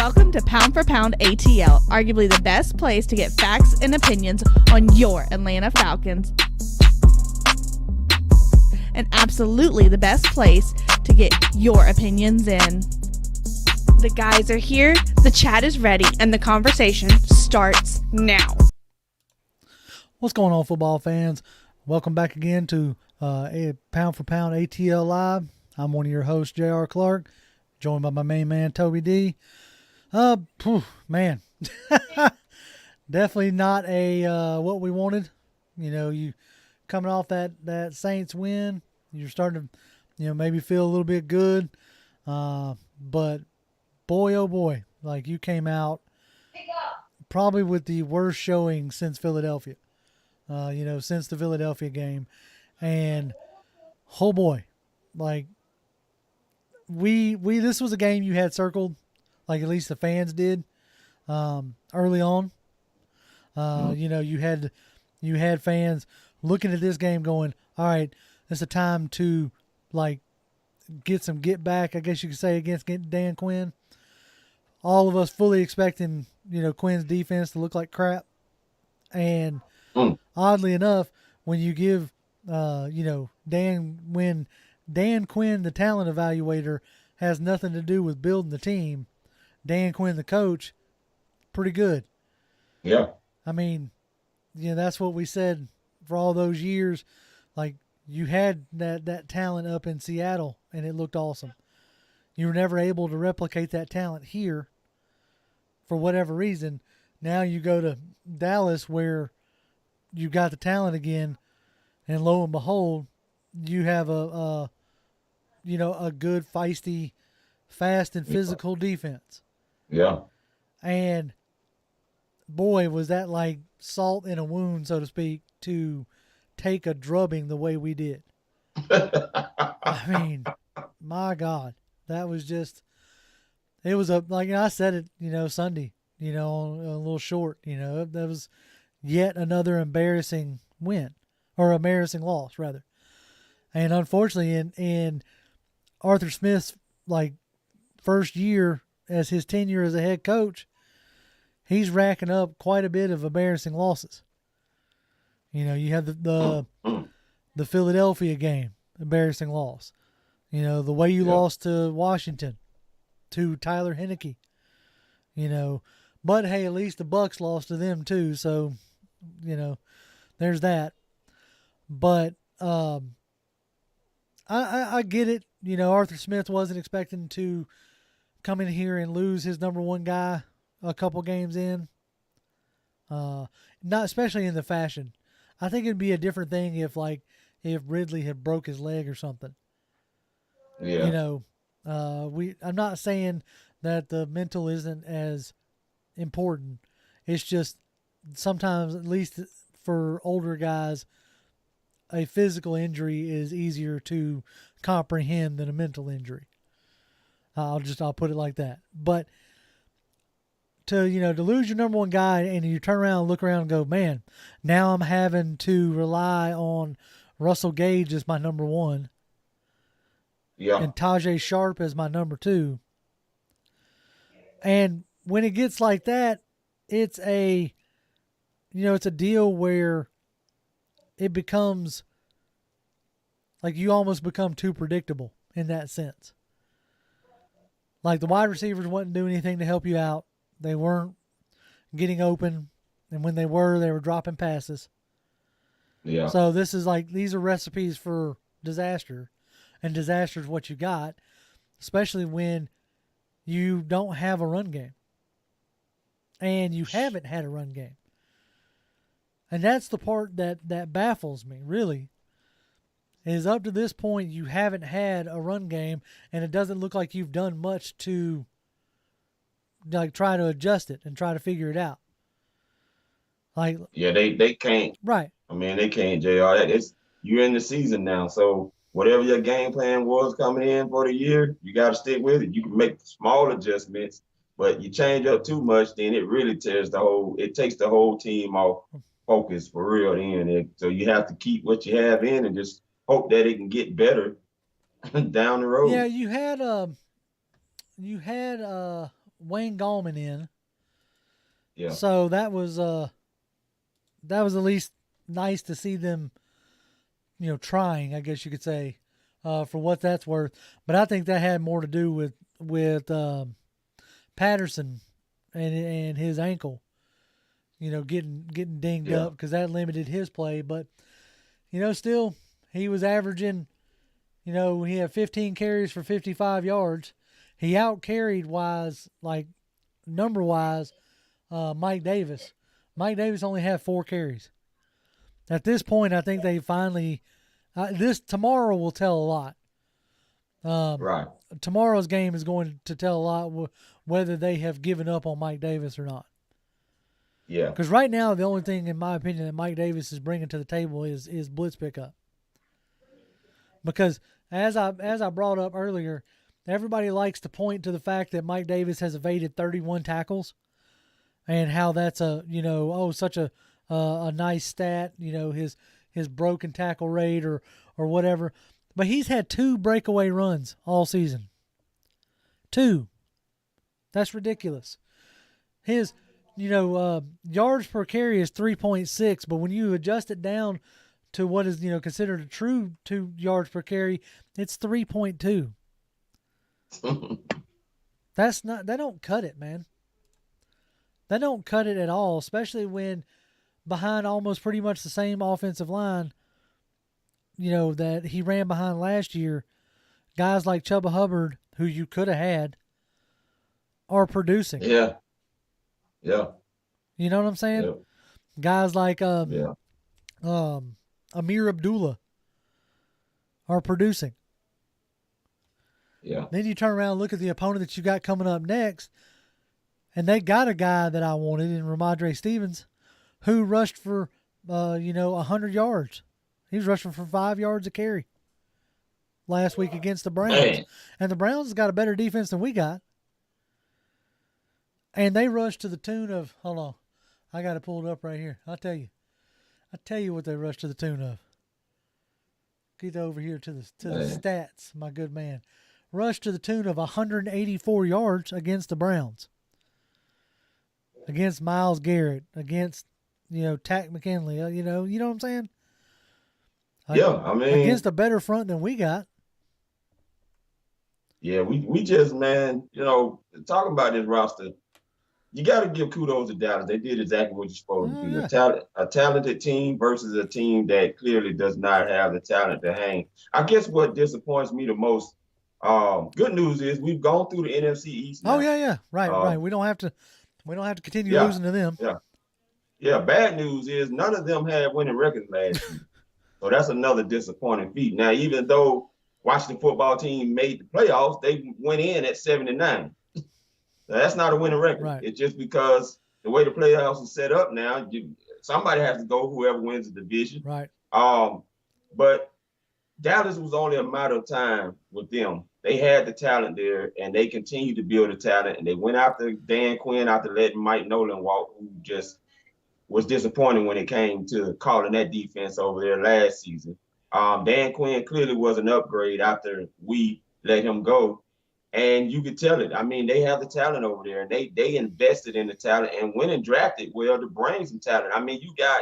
Welcome to Pound for Pound ATL, arguably the best place to get facts and opinions on your Atlanta Falcons. And absolutely the best place to get your opinions in. The guys are here, the chat is ready, and the conversation starts now. What's going on, football fans? Welcome back again to a Pound for Pound ATL Live. I'm one of your hosts, J.R. Clark, joined by my main man, Toby D. Man, definitely not a what we wanted. You know, you coming off that Saints win, you're starting to, maybe feel a little bit good. But boy, oh boy, like you came out probably with the worst showing since Philadelphia. Since the Philadelphia game, and oh boy, like we this was a game you had circled, like at least the fans did, early on. You had fans looking at this game going, all right, it's a time to like get back, I guess you could say, against Dan Quinn. All of us fully expecting, Quinn's defense to look like crap. And oddly enough, when you give, when Dan Quinn, the talent evaluator, has nothing to do with building the team, Dan Quinn, the coach, pretty good. Yeah. I mean, that's what we said for all those years. Like, you had that talent up in Seattle, and it looked awesome. You were never able to replicate that talent here for whatever reason. Now you go to Dallas where you got the talent again, and lo and behold, you have a good, feisty, fast and physical defense. Yeah. And boy, was that like salt in a wound, so to speak, to take a drubbing the way we did. I mean, my God, that was just, it was I said it, Sunday, on a little short, that was yet another embarrassing win, or embarrassing loss rather. And unfortunately, in Arthur Smith's first year as his tenure as a head coach, he's racking up quite a bit of embarrassing losses. You have the Philadelphia game, embarrassing loss. The way you lost to Washington, to Tyler Heineke. But hey, at least the Bucs lost to them too, so there's that. But I get it. Arthur Smith wasn't expecting to come in here and lose his number one guy a couple games in. Not especially in the fashion. I think it'd be a different thing if Ridley had broke his leg or something. Yeah. I'm not saying that the mental isn't as important. It's just sometimes, at least for older guys, a physical injury is easier to comprehend than a mental injury. I'll put it like that. But to lose your number one guy and you turn around and look around and go, man, now I'm having to rely on Russell Gage as my number one. Yeah. And Tajay Sharp as my number two. And when it gets like that, it's a deal where it becomes like you almost become too predictable in that sense. Like the wide receivers wouldn't do anything to help you out. They weren't getting open. And when they were dropping passes. Yeah. So this is these are recipes for disaster. And disaster is what you got, especially when you don't have a run game. And you haven't had a run game. And that's the part that baffles me, really. Is up to this point, you haven't had a run game, and it doesn't look like you've done much to try to adjust it and try to figure it out. They can't. Right. I mean, they can't, JR. You're in the season now, so whatever your game plan was coming in for the year, you got to stick with it. You can make small adjustments, but you change up too much, then it really takes the whole team off focus for real. So you have to keep what you have in and just hope that it can get better down the road. Yeah, you had Wayne Gallman in. Yeah. So that was at least nice to see them, trying, I guess you could say, for what that's worth. But I think that had more to do with Patterson and his ankle, getting dinged up, because that limited his play. But still, he was averaging, he had 15 carries for 55 yards. He out-carried number-wise, Mike Davis. Mike Davis only had 4 carries. At this point, I think they finally tomorrow will tell a lot. Right. Tomorrow's game is going to tell a lot whether they have given up on Mike Davis or not. Yeah. Because right now, the only thing, in my opinion, that Mike Davis is bringing to the table is blitz pickup. Because as I brought up earlier, everybody likes to point to the fact that Mike Davis has evaded 31 tackles, and how that's such a nice stat, his broken tackle rate or whatever. But he's had 2 breakaway runs all season. 2. That's ridiculous. His yards per carry is 3.6, but when you adjust it down to what is considered a true 2 yards per carry, it's 3.2. They don't cut it, man. They don't cut it at all, especially when behind almost pretty much the same offensive line, that he ran behind last year. Guys like Chuba Hubbard, who you could have had, are producing. Yeah. Yeah. You know what I'm saying? Yeah. Guys like Amir Abdullah are producing. Yeah. Then you turn around and look at the opponent that you got coming up next, and they got a guy that I wanted in Ramadre Stevens, who rushed for 100 yards. He was rushing for 5 yards a carry last week against the Browns. Man. And the Browns got a better defense than we got. And they rushed to the tune of, hold on, I got it pulled up right here. I'll tell you what they rushed to the tune of. Get over here to the stats, my good man. Rushed to the tune of 184 yards against the Browns. Against Myles Garrett, against, Tack McKinley, you know what I'm saying? Yeah, I mean, against a better front than we got. Yeah, we just, man, talking about this roster, you got to give kudos to Dallas. They did exactly what you're supposed to do. Yeah. A talented team versus a team that clearly does not have the talent to hang. I guess what disappoints me the most, good news is we've gone through the NFC East now. Oh yeah, right. We don't have to continue losing to them. Yeah. Bad news is none of them had winning records last year. So that's another disappointing feat. Now, even though Washington football team made the playoffs, they went in at 7-9. Now, that's not a winning record. Right. It's just because the way the playoffs is set up now, somebody has to go, whoever wins the division. Right. But Dallas was only a matter of time with them. They had the talent there, and they continued to build the talent. And they went after Dan Quinn, after letting Mike Nolan walk, who just was disappointing when it came to calling that defense over there last season. Dan Quinn clearly was an upgrade after we let him go. And you could tell it. I mean, they have the talent over there, and they invested in the talent and went and drafted well to bring some talent. I mean, you got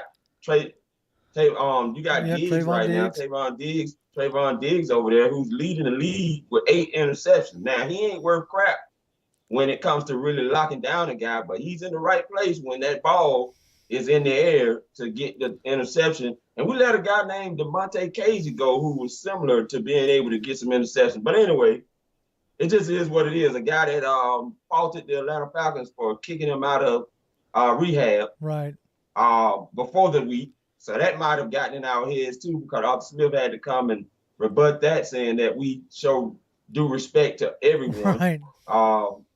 Diggs right now, Trayvon Diggs over there, who's leading the league with 8 interceptions. Now, he ain't worth crap when it comes to really locking down a guy, but he's in the right place when that ball is in the air to get the interception. And we let a guy named DeMonte Casey go, who was similar to being able to get some interceptions. But anyway, it just is what it is. A guy that faulted the Atlanta Falcons for kicking him out of rehab before the week. So that might have gotten in our heads too, because Arthur Smith had to come and rebut that, saying that we show due respect to everyone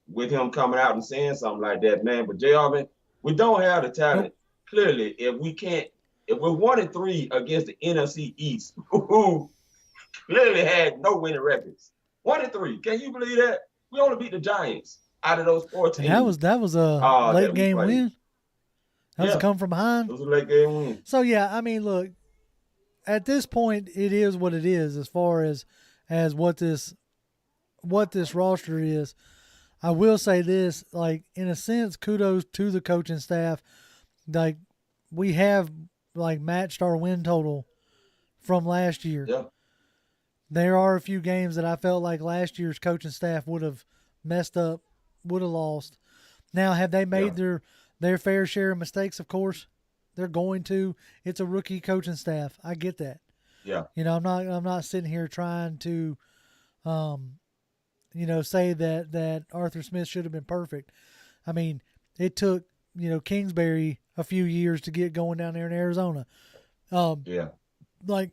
with him coming out and saying something like that, man. But JR, man, we don't have the talent. Clearly, if we're 1-3 against the NFC East, who clearly had no winning records. 1-3. Can you believe that? We only beat the Giants out of those 4 teams. That was a late game win. That was a come from behind. It was a late game win. So yeah, I mean, look, at this point, it is what it is as far as what this roster is. I will say this, like, in a sense, kudos to the coaching staff. Like, we have, like, matched our win total from last year. Yeah. There are a few games that I felt like last year's coaching staff would have messed up, would have lost. Now, have they made their fair share of mistakes? Of course, they're going to. It's a rookie coaching staff. I get that. Yeah. You know, I'm not sitting here trying to, say that Arthur Smith should have been perfect. I mean, it took, Kingsbury a few years to get going down there in Arizona. Like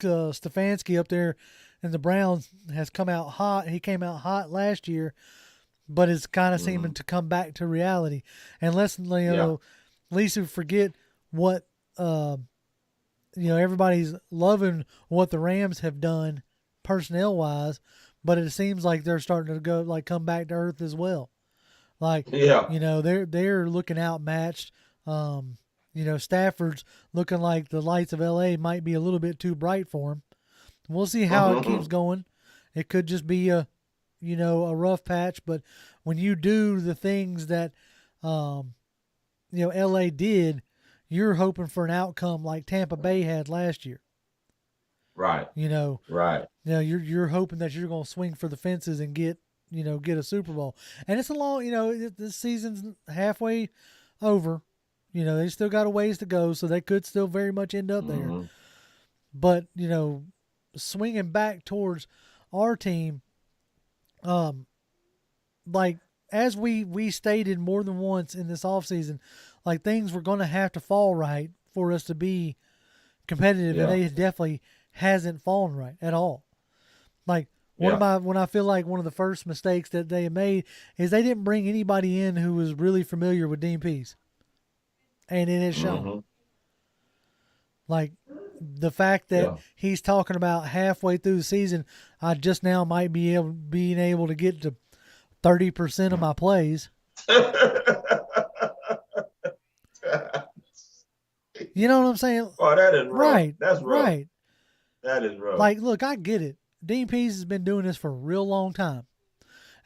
Stefanski up there in the Browns has come out hot. He came out hot last year, but it's kind of seeming to come back to reality. And let's, at least we forget what, everybody's loving what the Rams have done personnel-wise, but it seems like they're starting to come back to earth as well. Like, they're looking outmatched. Stafford's looking like the lights of LA might be a little bit too bright for him. We'll see how it keeps going. It could just be a rough patch, but when you do the things that, LA did, you're hoping for an outcome like Tampa Bay had last year. Right. Right. You're hoping that you're going to swing for the fences and get a Super Bowl. And it's a long, this season's halfway over. They still got a ways to go, so they could still very much end up there. But, swinging back towards our team, like, as we stated more than once in this offseason, like, things were going to have to fall right for us to be competitive, and they definitely hasn't fallen right at all. Like, when I feel like one of the first mistakes that they made is they didn't bring anybody in who was really familiar with Dean Pease. And it has shown. Like, the fact that he's talking about halfway through the season, I just now might be being able to get to 30% of my plays. You know what I'm saying? Oh, that is rough. Right. That's rough. Right. That is rough. Like, look, I get it. Dean Pease has been doing this for a real long time.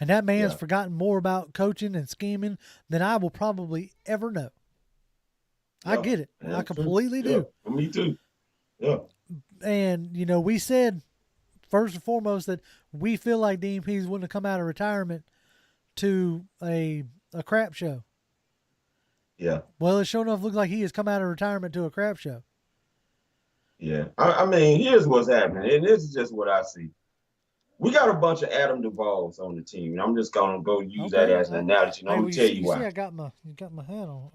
And that man's forgotten more about coaching and scheming than I will probably ever know. I get it. I completely do. For me too. Yeah. And, we said, first and foremost, that we feel like Dean Pease wouldn't have come out of retirement to a crap show. Yeah. Well, it sure enough looks like he has come out of retirement to a crap show. Yeah. I mean, here's what's happening, and this is just what I see. We got a bunch of Adam Duvals on the team, and I'm just gonna go use that as an analogy. Let me tell you why. See, I got my hat on.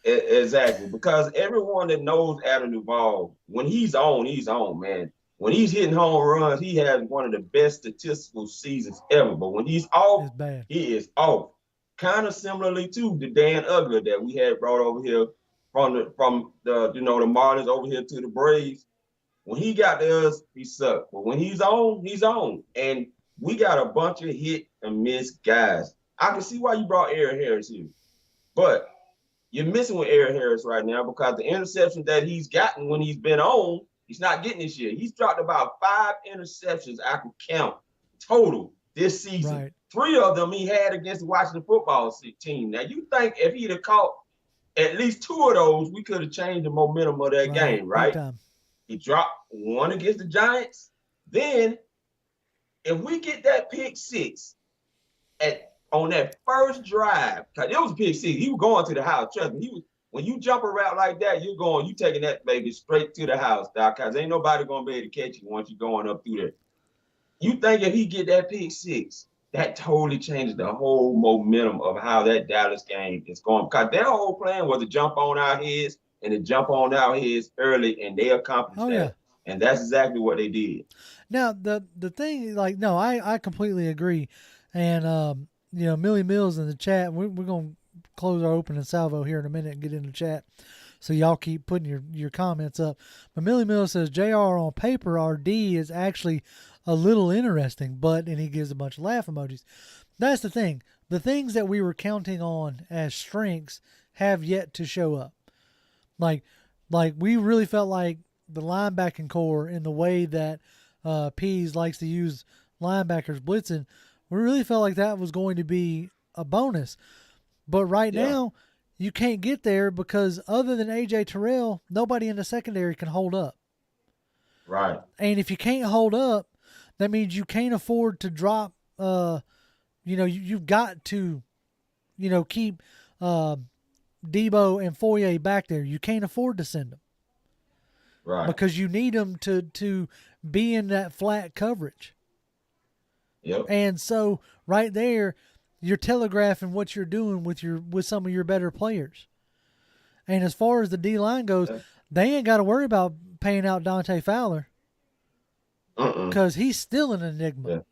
Exactly, because everyone that knows Adam Duvall, when he's on, man. When he's hitting home runs, he has one of the best statistical seasons ever. But when he's off, he is off. Kind of similarly to the Dan Ugler that we had brought over here from the Marlins over here to the Braves. When he got to us, he sucked. But when he's on, he's on. And we got a bunch of hit and miss guys. I can see why you brought Aaron Harris here. But you're missing with Aaron Harris right now because the interceptions that he's gotten when he's been on, he's not getting this year. He's dropped about 5 interceptions I can count total this season. Right. 3 of them he had against the Washington football team. Now, you think if he'd have caught at least 2 of those, we could have changed the momentum of that game, right? He dropped 1 against the Giants. Then, if we get that pick 6 on that first drive, because it was a pick 6, he was going to the house. Trust me, when you jump a route like that, you taking that baby straight to the house, Doc, because ain't nobody going to be able to catch you once you're going up through there. You think if he get that pick 6, that totally changes the whole momentum of how that Dallas game is going. Because their whole plan was to jump on our heads and to jump on our heads early, and they accomplished that. Yeah. And that's exactly what they did. Now, the thing, I completely agree. And, Millie Mills in the chat, we're going to close our opening salvo here in a minute and get in the chat. So y'all keep putting your comments up. But Millie Mills says, JR, on paper, our D is actually a little interesting, and he gives a bunch of laugh emojis. That's the thing. The things that we were counting on as strengths have yet to show up. Like we really felt like the linebacking core in the way that Pease likes to use linebackers blitzing, We really felt like that was going to be a bonus. But right now, you can't get there because other than A.J. Terrell, nobody in the secondary can hold up. Right. And if you can't hold up, that means you can't afford to drop. You've got to, keep Debo and Foye back there. You can't afford to send them. Right. Because you need them to be in that flat coverage. Yep. And so right there, you're telegraphing what you're doing with some of your better players. And as far as the D-line goes, they ain't got to worry about paying out Dante Fowler because he's still an enigma.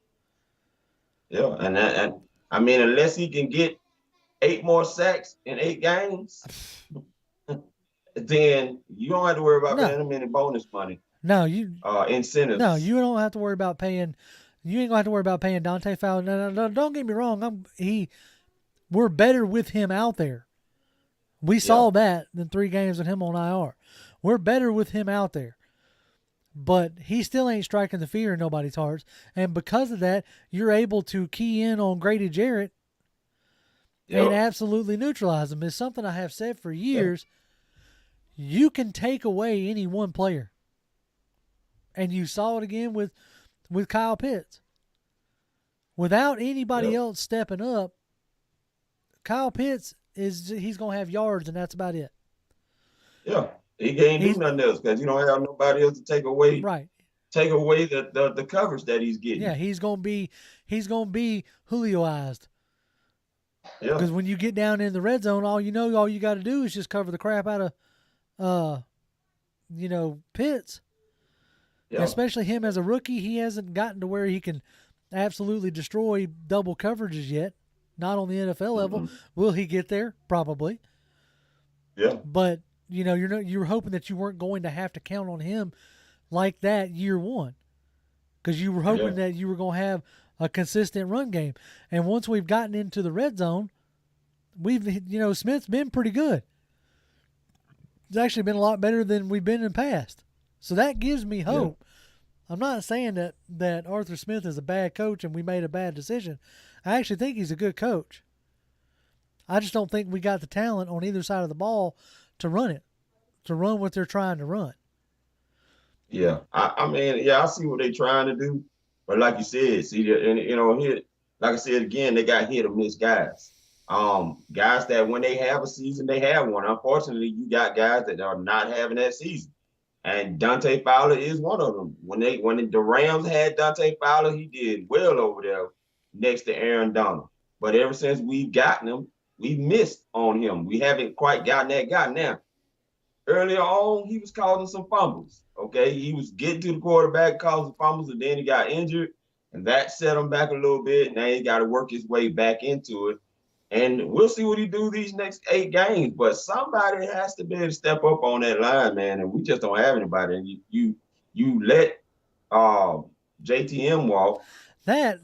Yeah, and I mean, unless he can get 8 more sacks in 8 games, then you don't have to worry about paying him any bonus money. No, incentives. No, you don't have to worry about paying. You ain't gonna have to worry about paying Dante Fowler. No, don't get me wrong. We're better with him out there. We saw that in 3 games with him on IR. We're better with him out there. But he still ain't striking the fear in nobody's hearts. And because of that, you're able to key in on Grady Jarrett and absolutely neutralize him. It's something I have said for years. You can take away any one player. And you saw it again with Kyle Pitts. Without anybody else stepping up, Kyle Pitts he's going to have yards, and that's about it. Yeah. He can't do nothing else because you don't have nobody else to take away the coverage that he's getting. Yeah, he's gonna be Julioized. Yeah. Because when you get down in the red zone, all you got to do is just cover the crap out of Pitts. Yeah. Especially him as a rookie, he hasn't gotten to where he can absolutely destroy double coverages yet. Not on the NFL level. Will he get there? Probably. Yeah. But you're hoping that you weren't going to have to count on him like that year one, because you were hoping that you were going to have a consistent run game. And once we've gotten into the red zone, Smith's been pretty good. It's actually been a lot better than we've been in the past. So that gives me hope. Yeah. I'm not saying that Arthur Smith is a bad coach and we made a bad decision. I actually think he's a good coach. I just don't think we got the talent on either side of the ball to run what they're trying to run. Yeah, I mean, I see what they're trying to do, but like you said, here, like I said again, they got hit or miss guys. Guys that when they have a season, they have one. Unfortunately, you got guys that are not having that season, and Dante Fowler is one of them. When the Rams had Dante Fowler, he did well over there next to Aaron Donald. But ever since we've gotten him, we've missed on him. We haven't quite gotten that guy. Now, earlier on, he was causing some fumbles. Okay, he was getting to the quarterback, causing fumbles, and then he got injured, and that set him back a little bit. Now he got to work his way back into it, and we'll see what he do these next 8 games. But somebody has to be able to step up on that line, man, and we just don't have anybody. And you let JTM walk. That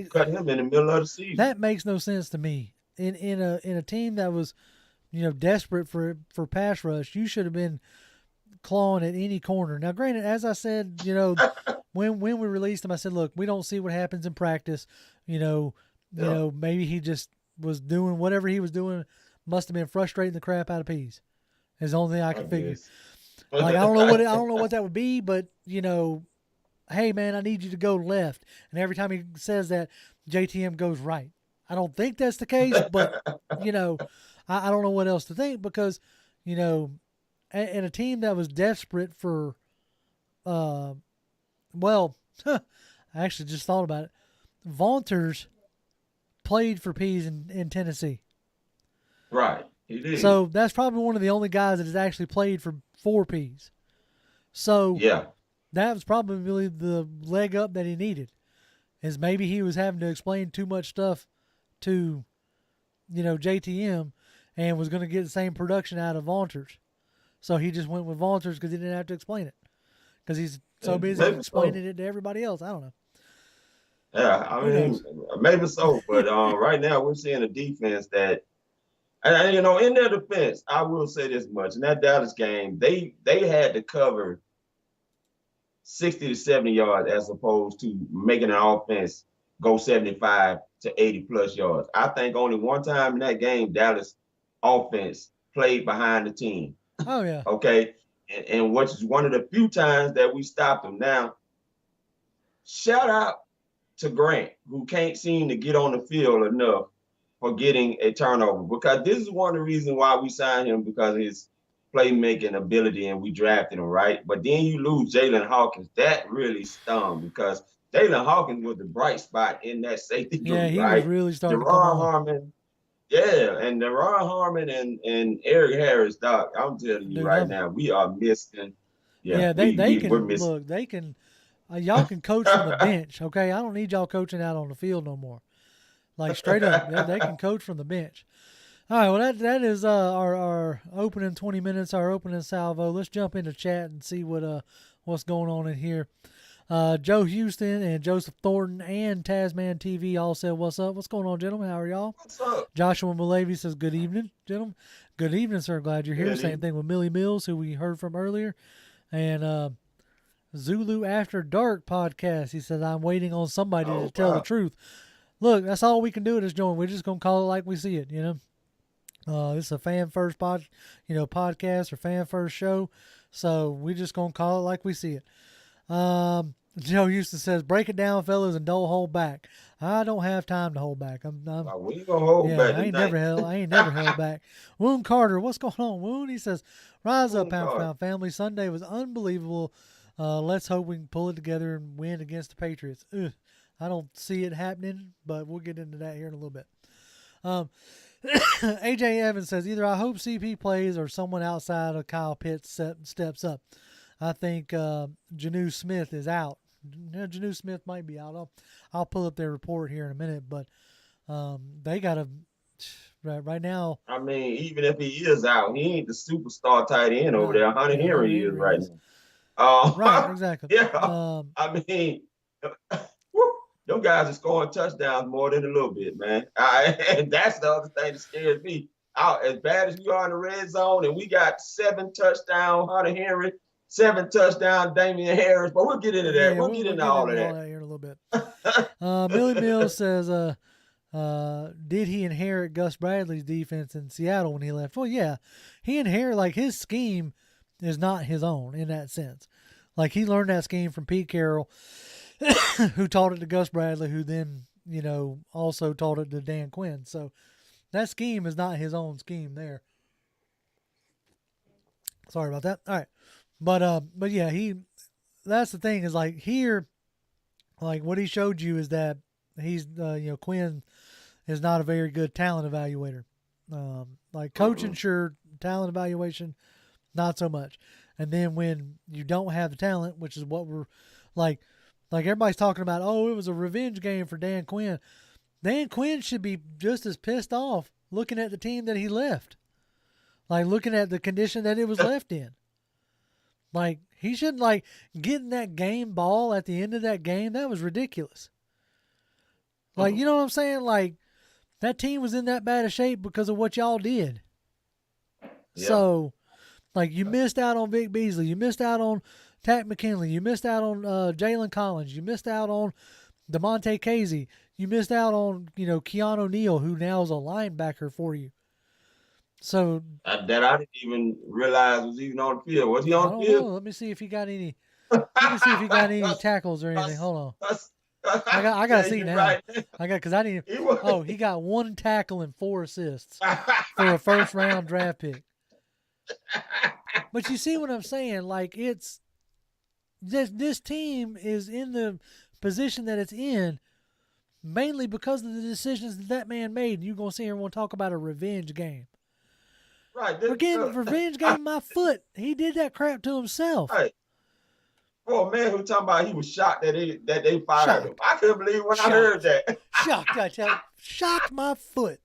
cut him in the middle of the season. That makes no sense to me. In a team that was, desperate for pass rush, you should have been clawing at any corner. Now, granted, as I said, when we released him, I said, look, we don't see what happens in practice. Maybe he just was doing whatever he was doing. Must have been frustrating the crap out of Pease. Is the only thing I can figure. Like I don't know what that would be, but hey man, I need you to go left. And every time he says that, JTM goes right. I don't think that's the case, but I don't know what else to think because, in a team that was desperate for, I actually just thought about it. Vaunters played for Pease in Tennessee. Right, he did. So that's probably one of the only guys that has actually played for Pease. So that was probably the leg up that he needed. Is maybe he was having to explain too much stuff to, JTM and was going to get the same production out of Vaunters. So he just went with Vaunters because he didn't have to explain it. Because he's so busy explaining it to everybody else. I don't know. Yeah, I mean, maybe so. But right now we're seeing a defense that, and in their defense, I will say this much. In that Dallas game, they had to cover 60 to 70 yards as opposed to making an offense go 75 to 80 plus yards. I think only one time in that game, Dallas offense played behind the team. Oh yeah. Okay. And which is one of the few times that we stopped them. Now, shout out to Grant, who can't seem to get on the field enough for getting a turnover, because this is one of the reasons why we signed him, because of his playmaking ability and we drafted him, right? But then you lose Jalen Hawkins. That really stung, because Jalen Hawkins was the bright spot in that safety group, Yeah, he right? was really starting to come Deron on. Harmon. Yeah, and Deron Harmon and Eric Harris, Doc, I'm telling you right now, we are missing. Yeah, they can look. They can. Y'all can coach from the bench, okay? I don't need y'all coaching out on the field no more. Like straight up, they can coach from the bench. All right, well that is our opening 20 minutes, our opening salvo. Let's jump into chat and see what's going on in here. Joe Houston and Joseph Thornton and Tasman TV all said, "What's up? What's going on, gentlemen? How are y'all?" What's up? Joshua Malavi says, "Good evening, gentlemen." Good evening, sir. Glad you're here. Same thing with Millie Mills, who we heard from earlier, and Zulu After Dark podcast. He says, "I'm waiting on somebody to tell the truth." Look, that's all we can do at this joint. We're just gonna call it like we see it, you know. This is a fan first podcast or fan first show, so we're just gonna call it like we see it. Joe Houston says, "Break it down, fellas, and don't hold back." I don't have time to hold back. We ain't gonna hold back. I ain't never held back. Woon Carter, what's going on, Woon? He says, "Rise up, pound for pound family. Sunday was unbelievable. Let's hope we can pull it together and win against the Patriots." Ugh, I don't see it happening, but we'll get into that here in a little bit. AJ Evans says, "Either I hope CP plays or someone outside of Kyle Pitts steps up. I think Janu Smith is out." Janu Smith might be out. I'll pull up their report here in a minute, but they got to right now. I mean, even if he is out, he ain't the superstar tight end over there. Hunter Henry is right now. Right, exactly. Yeah. I mean, them guys are scoring touchdowns more than a little bit, man. And that's the other thing that scares me. As bad as we are in the red zone, and we got 7 touchdowns, Hunter Henry, 7 touchdowns, Damian Harris, but we'll get into that. We'll get into all of that here in a little bit. Millie Mills says, "Did he inherit Gus Bradley's defense in Seattle when he left?" Well, yeah, he inherited, like, his scheme is not his own in that sense. Like, he learned that scheme from Pete Carroll, who taught it to Gus Bradley, who then, also taught it to Dan Quinn. So that scheme is not his own scheme there. Sorry about that. All right. But yeah, that's the thing is, like, here, like, what he showed you is that he's, Quinn is not a very good talent evaluator. Like, coaching, sure, talent evaluation, not so much. And then when you don't have the talent, which is what we're like everybody's talking about, it was a revenge game for Dan Quinn. Dan Quinn should be just as pissed off looking at the team that he left. Like, looking at the condition that it was left in. Like, he shouldn't, like, getting that game ball at the end of that game. That was ridiculous. Like, you know what I'm saying? Like, that team was in that bad of shape because of what y'all did. Yeah. So, like, you missed out on Vic Beasley. You missed out on Tack McKinley. You missed out on Jalen Collins. You missed out on DeMonte Casey. You missed out on, Keanu Neal, who now is a linebacker for you. So that I didn't even realize was even on the field. Was he on the field? Let me see if he got any. Tackles or anything. Hold on. I got to see now. Right. Because I didn't. He got 1 tackle and 4 assists for a first round draft pick. But you see what I'm saying? Like, it's this team is in the position that it's in mainly because of the decisions that man made. You're gonna sit here and want to talk about a revenge game. Right. Revenge game, my foot. He did that crap to himself. Right. For a man who talking about he was shocked that they fired him. I couldn't believe when I heard that. Shocked, I tell you. Shocked my foot.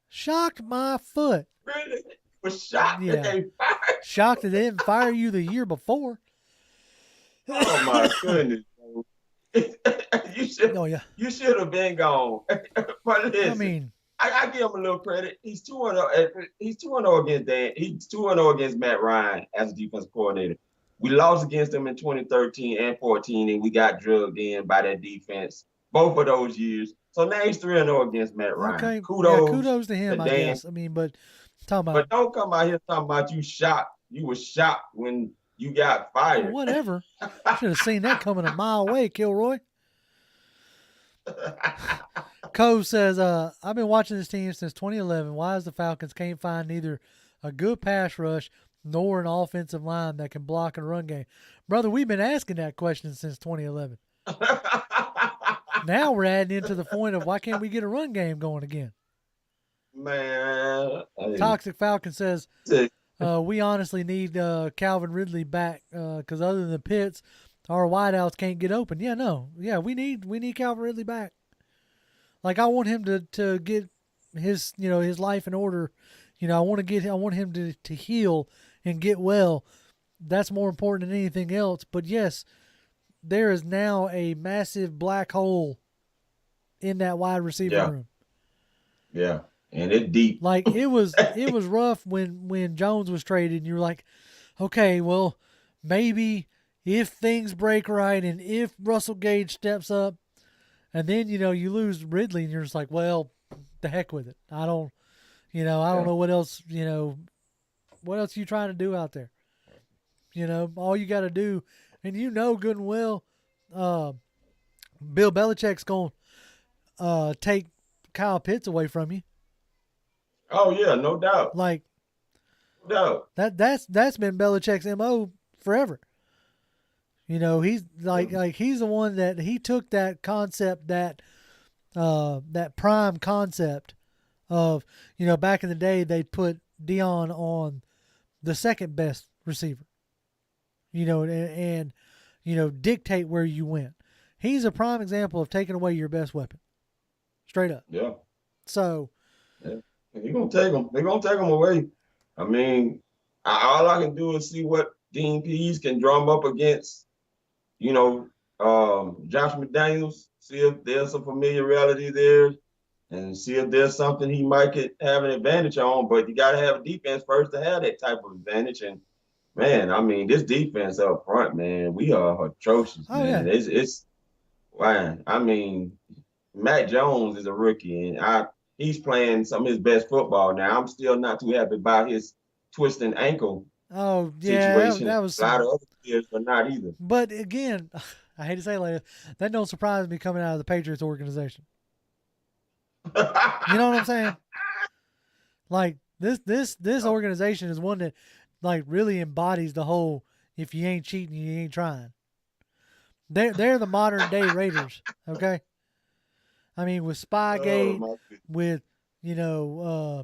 Shocked my foot. Really? Was shocked that they fired? Shocked that they didn't fire you the year before. Oh my goodness. You should have been gone. But listen, I mean, I give him a little credit. He's 2-0. He's 2-0 against Dan. He's 2-0 against Matt Ryan as a defensive coordinator. We lost against them in 2013 and 14, and we got drugged in by that defense both of those years. So now he's 3-0 against Matt Ryan. Okay, yeah, Kudos kudos to him, to I Dan. guess. I mean, but talking about, But don't come out here talking about you shocked. You were shocked when you got fired. whatever. Should have seen that coming a mile away, Kilroy. Cove says, I've been watching this team since 2011. Why is the Falcons can't find neither a good pass rush nor an offensive line that can block and run game? Brother, we've been asking that question since 2011. Now we're adding into the point of why can't we get a run game going again? Man. Toxic Falcon says, we honestly need Calvin Ridley back because other than the Pitts, our wideouts can't get open. Yeah, no. Yeah, we need Calvin Ridley back. Like, I want him to get his his life in order. I want him to heal and get well. That's more important than anything else. But yes, there is now a massive black hole in that wide receiver room. Yeah. And it's deep. Like, it was rough when Jones was traded, and you're like, okay, well, maybe if things break right and if Russell Gage steps up, and then you lose Ridley, and you're just like, well, the heck with it. I don't know what else what else are you trying to do out there? All you got to do, and good and well, Bill Belichick's gonna take Kyle Pitts away from you. Oh yeah, no doubt. Like, no doubt. That's been Belichick's MO forever. He's he's the one that he took that concept, that prime concept of, back in the day they'd put Dion on the second best receiver, and dictate where you went. He's a prime example of taking away your best weapon. Straight up. Yeah. So. Yeah. They're going to take them. They're going to take them away. I mean, all I can do is see what Dean Pease can drum up against, Josh McDaniels, see if there's some familiarity there, and see if there's something he might have an advantage on. But you got to have a defense first to have that type of advantage. And, man, I mean, this defense up front, man, we are atrocious, man. Yeah. It's wow. I mean, Matt Jones is a rookie, and he's playing some of his best football now. I'm still not too happy about his twisting ankle situation. That was a lot of other players, but not either. But again, I hate to say it like that don't surprise me coming out of the Patriots organization. You know what I'm saying? Like, this organization is one that, like, really embodies the whole, if you ain't cheating, you ain't trying. They're the modern day Raiders, okay? I mean, with Spygate, with the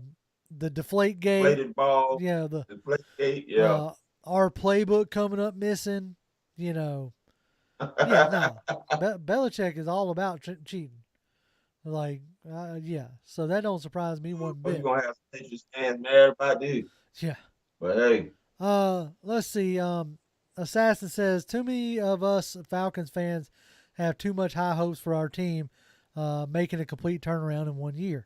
Deflate Gate, deflated ball, the Deflate Gate, yeah. Our playbook coming up missing, Belichick is all about cheating. Like, so that don't surprise me one bit. You're gonna have to take your stand mad about this. Yeah. But hey. Let's see. Assassin says, too many of us Falcons fans have too much high hopes for our team making a complete turnaround in 1 year.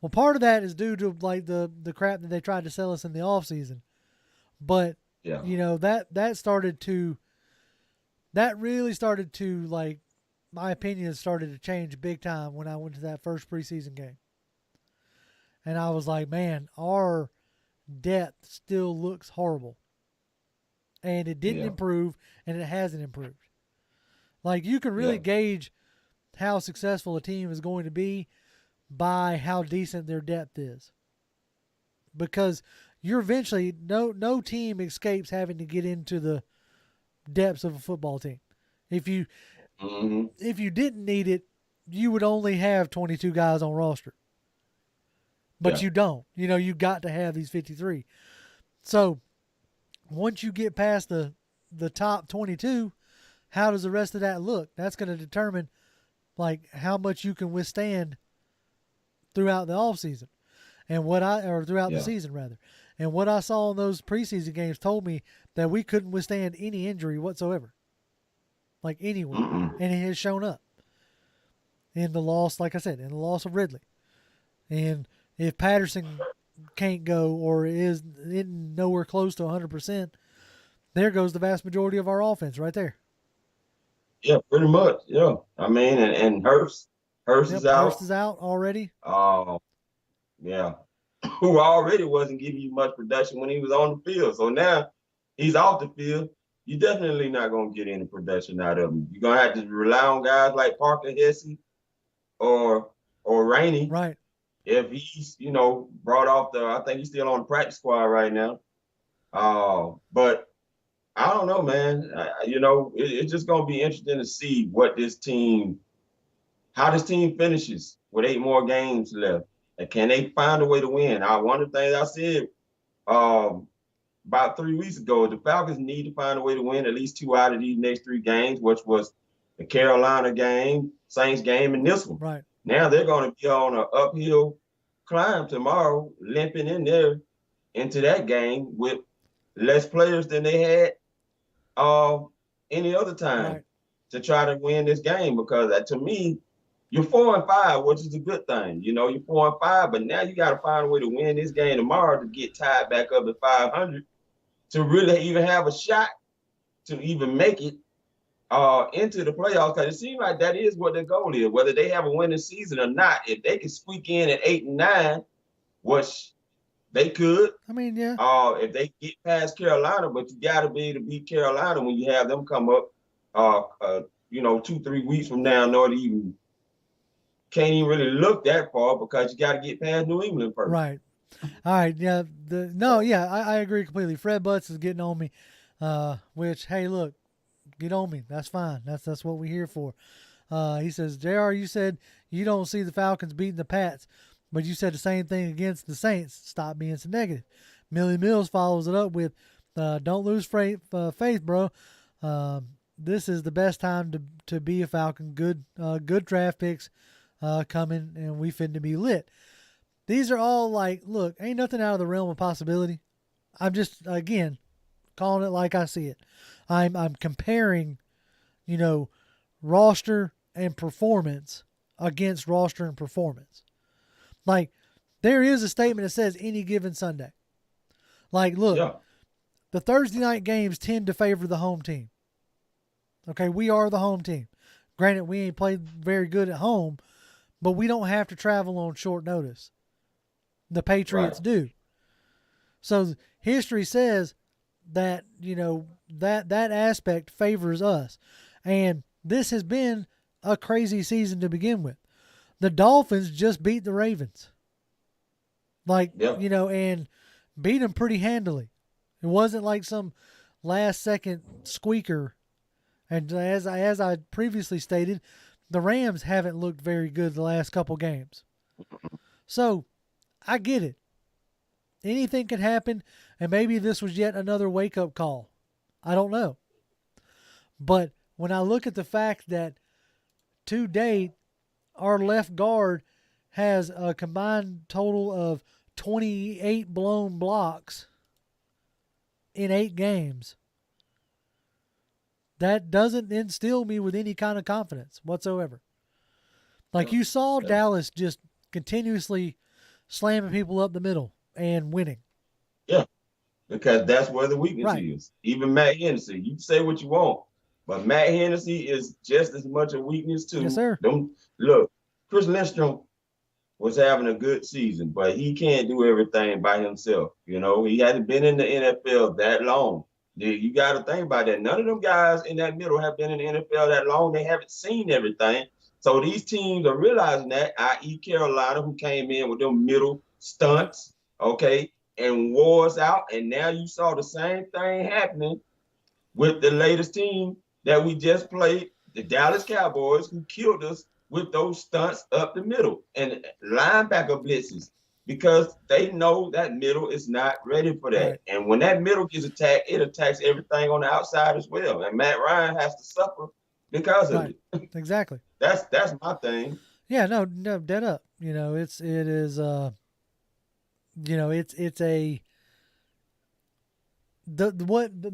Well, part of that is due to, like, the crap that they tried to sell us in the offseason. But, that really started to, like, my opinion started to change big time when I went to that first preseason game. And I was like, man, our depth still looks horrible. And it didn't improve, and it hasn't improved. Like, you can really gauge how successful a team is going to be by how decent their depth is. Because you're eventually, no team escapes having to get into the depths of a football team. If you didn't need it, you would only have 22 guys on roster. But you don't. You got to have these 53. So once you get past the top 22, how does the rest of that look? That's going to determine, like, how much you can withstand throughout the offseason throughout the season rather. And what I saw in those preseason games told me that we couldn't withstand any injury whatsoever. Like, anyone. And it has shown up in the loss, like I said, in the loss of Ridley. And if Patterson can't go or is nowhere close to 100%, there goes the vast majority of our offense right there. Yeah, pretty much. Yeah. I mean, and Hurst Yep, is out. Hurst is out already. Yeah. Who already wasn't giving you much production when he was on the field. So now he's off the field. You're definitely not going to get any production out of him. You're going to have to rely on guys like Parker Hesse or Rainey. Right. If he's, brought off I think he's still on the practice squad right now. But I don't know, man. It's just going to be interesting to see how this team finishes with 8 more games left. And can they find a way to win? One of the things I said about 3 weeks ago, the Falcons need to find a way to win at least 2 out of these next 3 games, which was the Carolina game, Saints game, and this one. Right. Now they're going to be on an uphill climb tomorrow, limping in there into that game with less players than they had any other time to try to win this game. Because to me, you're 4-5, which is a good thing. You're 4-5, but now you got to find a way to win this game tomorrow to get tied back up at 500 to really even have a shot to even make it into the playoffs. Because it seems like that is what their goal is, whether they have a winning season or not. If they can squeak in at 8-9, which they could. I mean, yeah. If they get past Carolina, but you got to be able to beat Carolina when you have them come up, 2-3 weeks from now, can't even really look that far because you got to get past New England first. Right. All right. Yeah. I agree completely. Fred Butts is getting on me, which, hey, look, get on me. That's fine. That's what we're here for. He says, JR, you said you don't see the Falcons beating the Pats, but you said the same thing against the Saints. Stop being so negative. Millie Mills follows it up with, don't lose faith, bro. This is the best time to be a Falcon. Good draft picks coming, and we finna be lit. These are all look, ain't nothing out of the realm of possibility. I'm just, again, calling it like I see it. I'm comparing, roster and performance against roster and performance. There is a statement that says any given Sunday. Look, the Thursday night games tend to favor the home team. Okay, we are the home team. Granted, we ain't played very good at home, but we don't have to travel on short notice. The Patriots do. So history says that, that aspect favors us. And this has been a crazy season to begin with. The Dolphins just beat the Ravens. And beat them pretty handily. It wasn't like some last second squeaker. And as I previously stated, the Rams haven't looked very good the last couple games. So, I get it. Anything could happen, and maybe this was yet another wake-up call. I don't know. But when I look at the fact that to date, our left guard has a combined total of 28 blown blocks in 8 games, that doesn't instill me with any kind of confidence whatsoever. You saw Dallas just continuously slamming people up the middle and winning. Yeah, because that's where the weakness is. Even Matt Hennessy, you can say what you want, but Matt Hennessy is just as much a weakness too. Yes, sir. Look, Chris Lindstrom was having a good season, but he can't do everything by himself. He hasn't been in the NFL that long. You got to think about that. None of them guys in that middle have been in the NFL that long. They haven't seen everything. So these teams are realizing that, i.e. Carolina, who came in with them middle stunts, and wore us out. And now you saw the same thing happening with the latest team that we just played, the Dallas Cowboys, who killed us with those stunts up the middle and linebacker blitzes, because they know that middle is not ready for that. Right. And when that middle gets attacked, it attacks everything on the outside as well. And Matt Ryan has to suffer because of it. Exactly. That's my thing. Yeah, no, dead up. It's the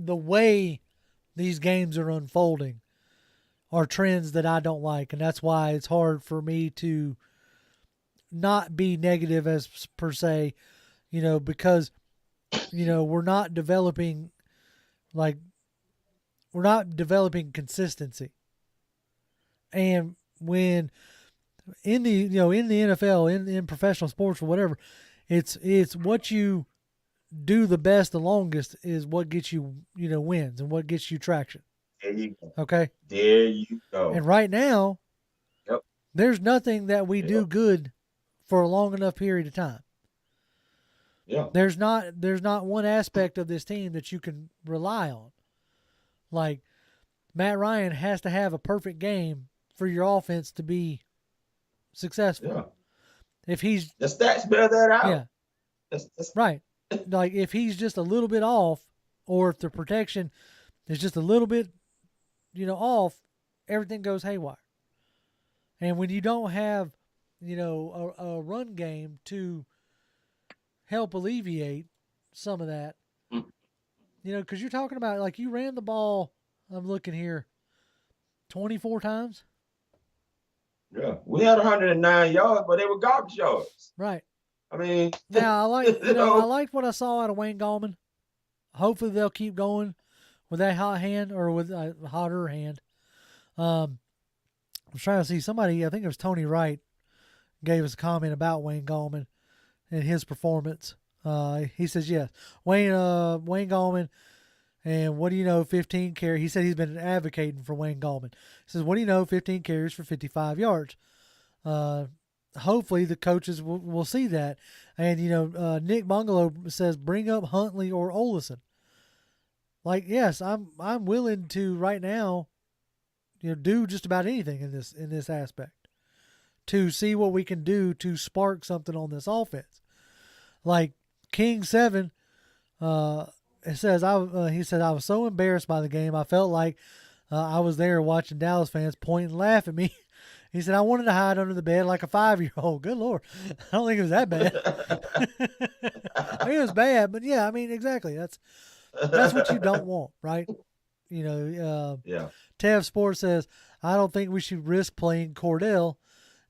way these games are unfolding are trends that I don't like, and that's why it's hard for me to not be negative as per se, because we're not developing Like, we're not developing consistency. And when in the NFL, in professional sports or whatever, it's what you do the best, the longest is what gets you, wins and what gets you traction. There you go. Okay? There you go. And right now, Yep. there's nothing that we do good for a long enough period of time. Yeah. There's not one aspect of this team that you can rely on. Like, Matt Ryan has to have a perfect game for your offense to be successful. Yeah. If he's the stats bear that out. Yeah. That's Right. Like, if he's just a little bit off, or if the protection is just a little bit, off, everything goes haywire. And when you don't have, a run game to help alleviate some of that, because you're talking about, like, you ran the ball, I'm looking here, 24 times. Yeah. We had 109 yards, but they were garbage yards. Right. I mean, Now, I like, I liked what I saw out of Wayne Gallman. Hopefully they'll keep going with that hot hand, or with a hotter hand. I was trying to see somebody, I think it was Tony Wright, gave us a comment about Wayne Gallman and his performance. He says, yes, Wayne Gallman, and what do you know, 15 carries. He said he's been advocating for Wayne Gallman. He says, what do you know, 15 carries for 55 yards. Hopefully the coaches will see that. And, Nick Bungalow says, bring up Huntley or Olesen. Like, yes, I'm willing to right now, do just about anything in this aspect to see what we can do to spark something on this offense. Like King 7, it says, he said, I was so embarrassed by the game. I felt like I was there watching Dallas fans point and laugh at me. He said, I wanted to hide under the bed like a 5-year-old. Good Lord. I don't think it was that bad. I mean, it was bad, but yeah, I mean, exactly. That's what you don't want, right? yeah. Tev Sports says, I don't think we should risk playing Cordell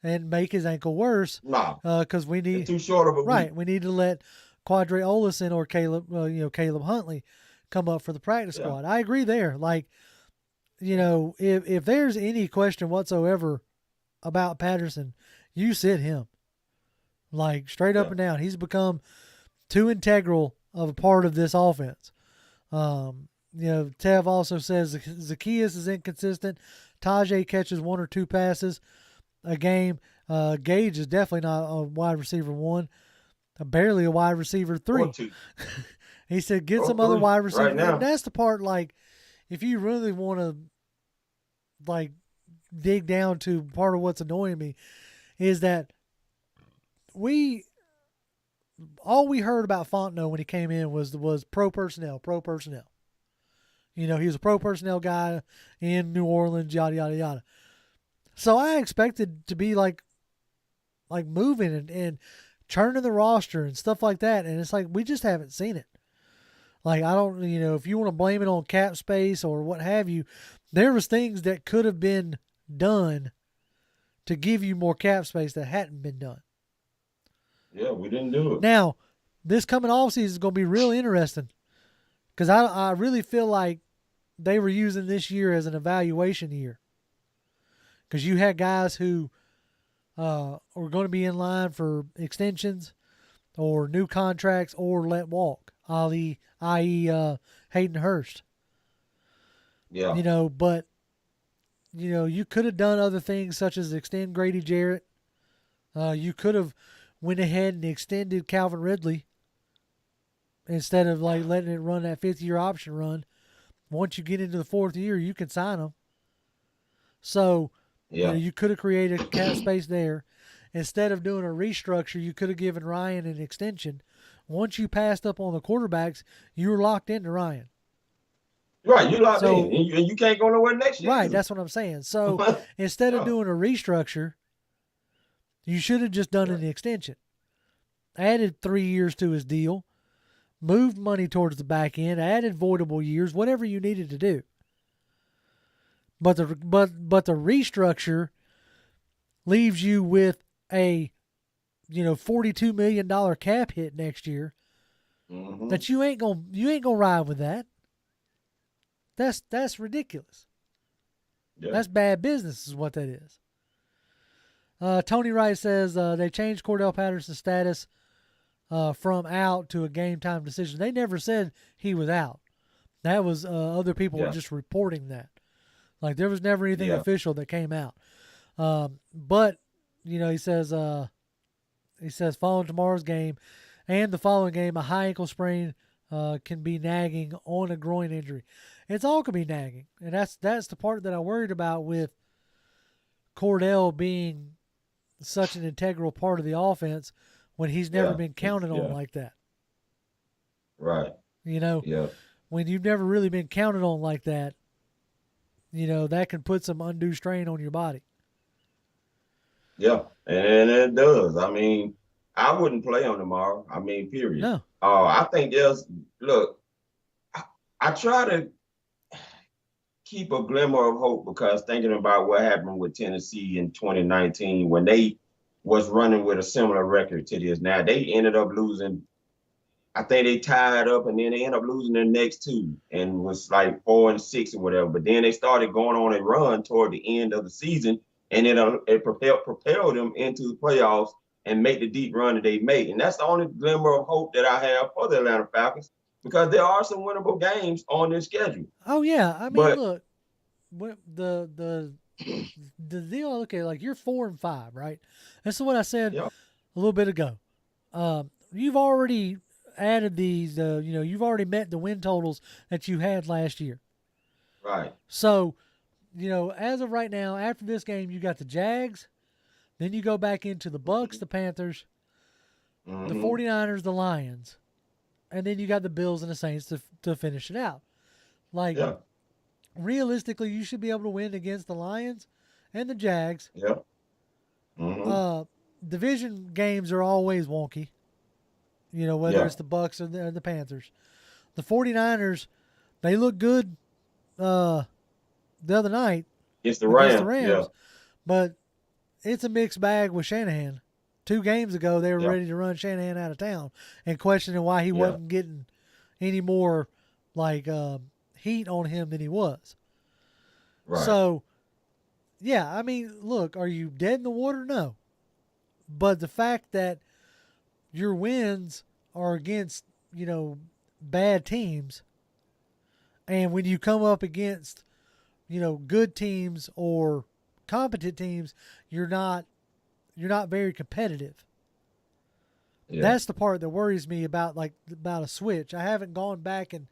and make his ankle worse. No. Because we need too short of a right. week. We need to let Quadre Olesen or Caleb Huntley come up for the practice squad. I agree there. Like, if there's any question whatsoever about Patterson, you sit him. Like, straight up and down. He's become too integral of a part of this offense. Tev also says Zacchaeus is inconsistent. Tajay catches 1 or 2 passes a game. Gage is definitely not a wide receiver 1. Barely a wide receiver 3. Or 2. He said, get some other wide receiver. Right now. And that's the part, like, if you really want to, like, dig down to part of what's annoying me, is that all we heard about Fontenot when he came in was pro personnel. He was a pro personnel guy in New Orleans, yada, yada, yada. So I expected to be like moving and churning the roster and stuff like that. And it's like, we just haven't seen it. Like, I don't, if you want to blame it on cap space or what have you, there was things that could have been done to give you more cap space that hadn't been done. Yeah, we didn't do it. Now, this coming offseason is going to be real interesting, because I really feel like they were using this year as an evaluation year, because you had guys who are going to be in line for extensions or new contracts or let walk, i.e. Hayden Hurst. Yeah. But you could have done other things such as extend Grady Jarrett. You could have went ahead and extended Calvin Ridley instead of like letting it run that 5th-year option run. Once you get into the 4th year, you can sign them. So you could have created cap space there. Instead of doing a restructure, you could have given Ryan an extension. Once you passed up on the quarterbacks, you were locked into Ryan. Right, you locked in, and you can't go nowhere next year. Right, that's what I'm saying. So instead of doing a restructure, you should have just done an extension. Added 3 years to his deal, moved money towards the back end, added voidable years, whatever you needed to do. But the restructure leaves you with a $42 million cap hit next year. Mm-hmm. That you ain't gonna ride with that. That's ridiculous. Yeah. That's bad business is what that is. Tony Wright says they changed Cordell Patterson's status from out to a game time decision. They never said he was out. That was other people were just reporting that. Like there was never anything official that came out. But he says following tomorrow's game and the following game, a high ankle sprain can be nagging on a groin injury. It's all can be nagging, and that's the part that I worried about with Cordell being such an integral part of the offense when he's never been counted on like that. Right. When you've never really been counted on like that, that can put some undue strain on your body. Yeah, and it does. I mean, I wouldn't play on tomorrow. I mean, period. No. I think I try to keep a glimmer of hope because thinking about what happened with Tennessee in 2019 when they was running with a similar record to this. Now, they ended up losing. I think they tied up and then they ended up losing their next two and was like 4-6 or whatever. But then they started going on a run toward the end of the season and it propelled them into the playoffs and make the deep run that they made. And that's the only glimmer of hope that I have for the Atlanta Falcons because there are some winnable games on this schedule. Oh, yeah. I mean, look, the deal I look at, like, you're 4-5, right? That's what I said a little bit ago. You've already added these, you've already met the win totals that you had last year. Right. So, as of right now, after this game, you got the Jags. Then you go back into the Bucks, the Panthers, the 49ers, the Lions. And then you got the Bills and the Saints to finish it out. Like, realistically, you should be able to win against the Lions and the Jags. Yeah. Mm-hmm. Division games are always wonky. Whether it's the Bucks or the Panthers. The 49ers, they look good the other night. It's the Rams. Yeah. But it's a mixed bag with Shanahan. 2 games ago, they were ready to run Shanahan out of town and questioning why he wasn't getting any more heat on him than he was. Right. So, I mean, look, are you dead in the water? No. But the fact that your wins are against, bad teams, and when you come up against, good teams or competent teams, you're not very competitive. Yeah. That's the part that worries me about a switch. I haven't gone back and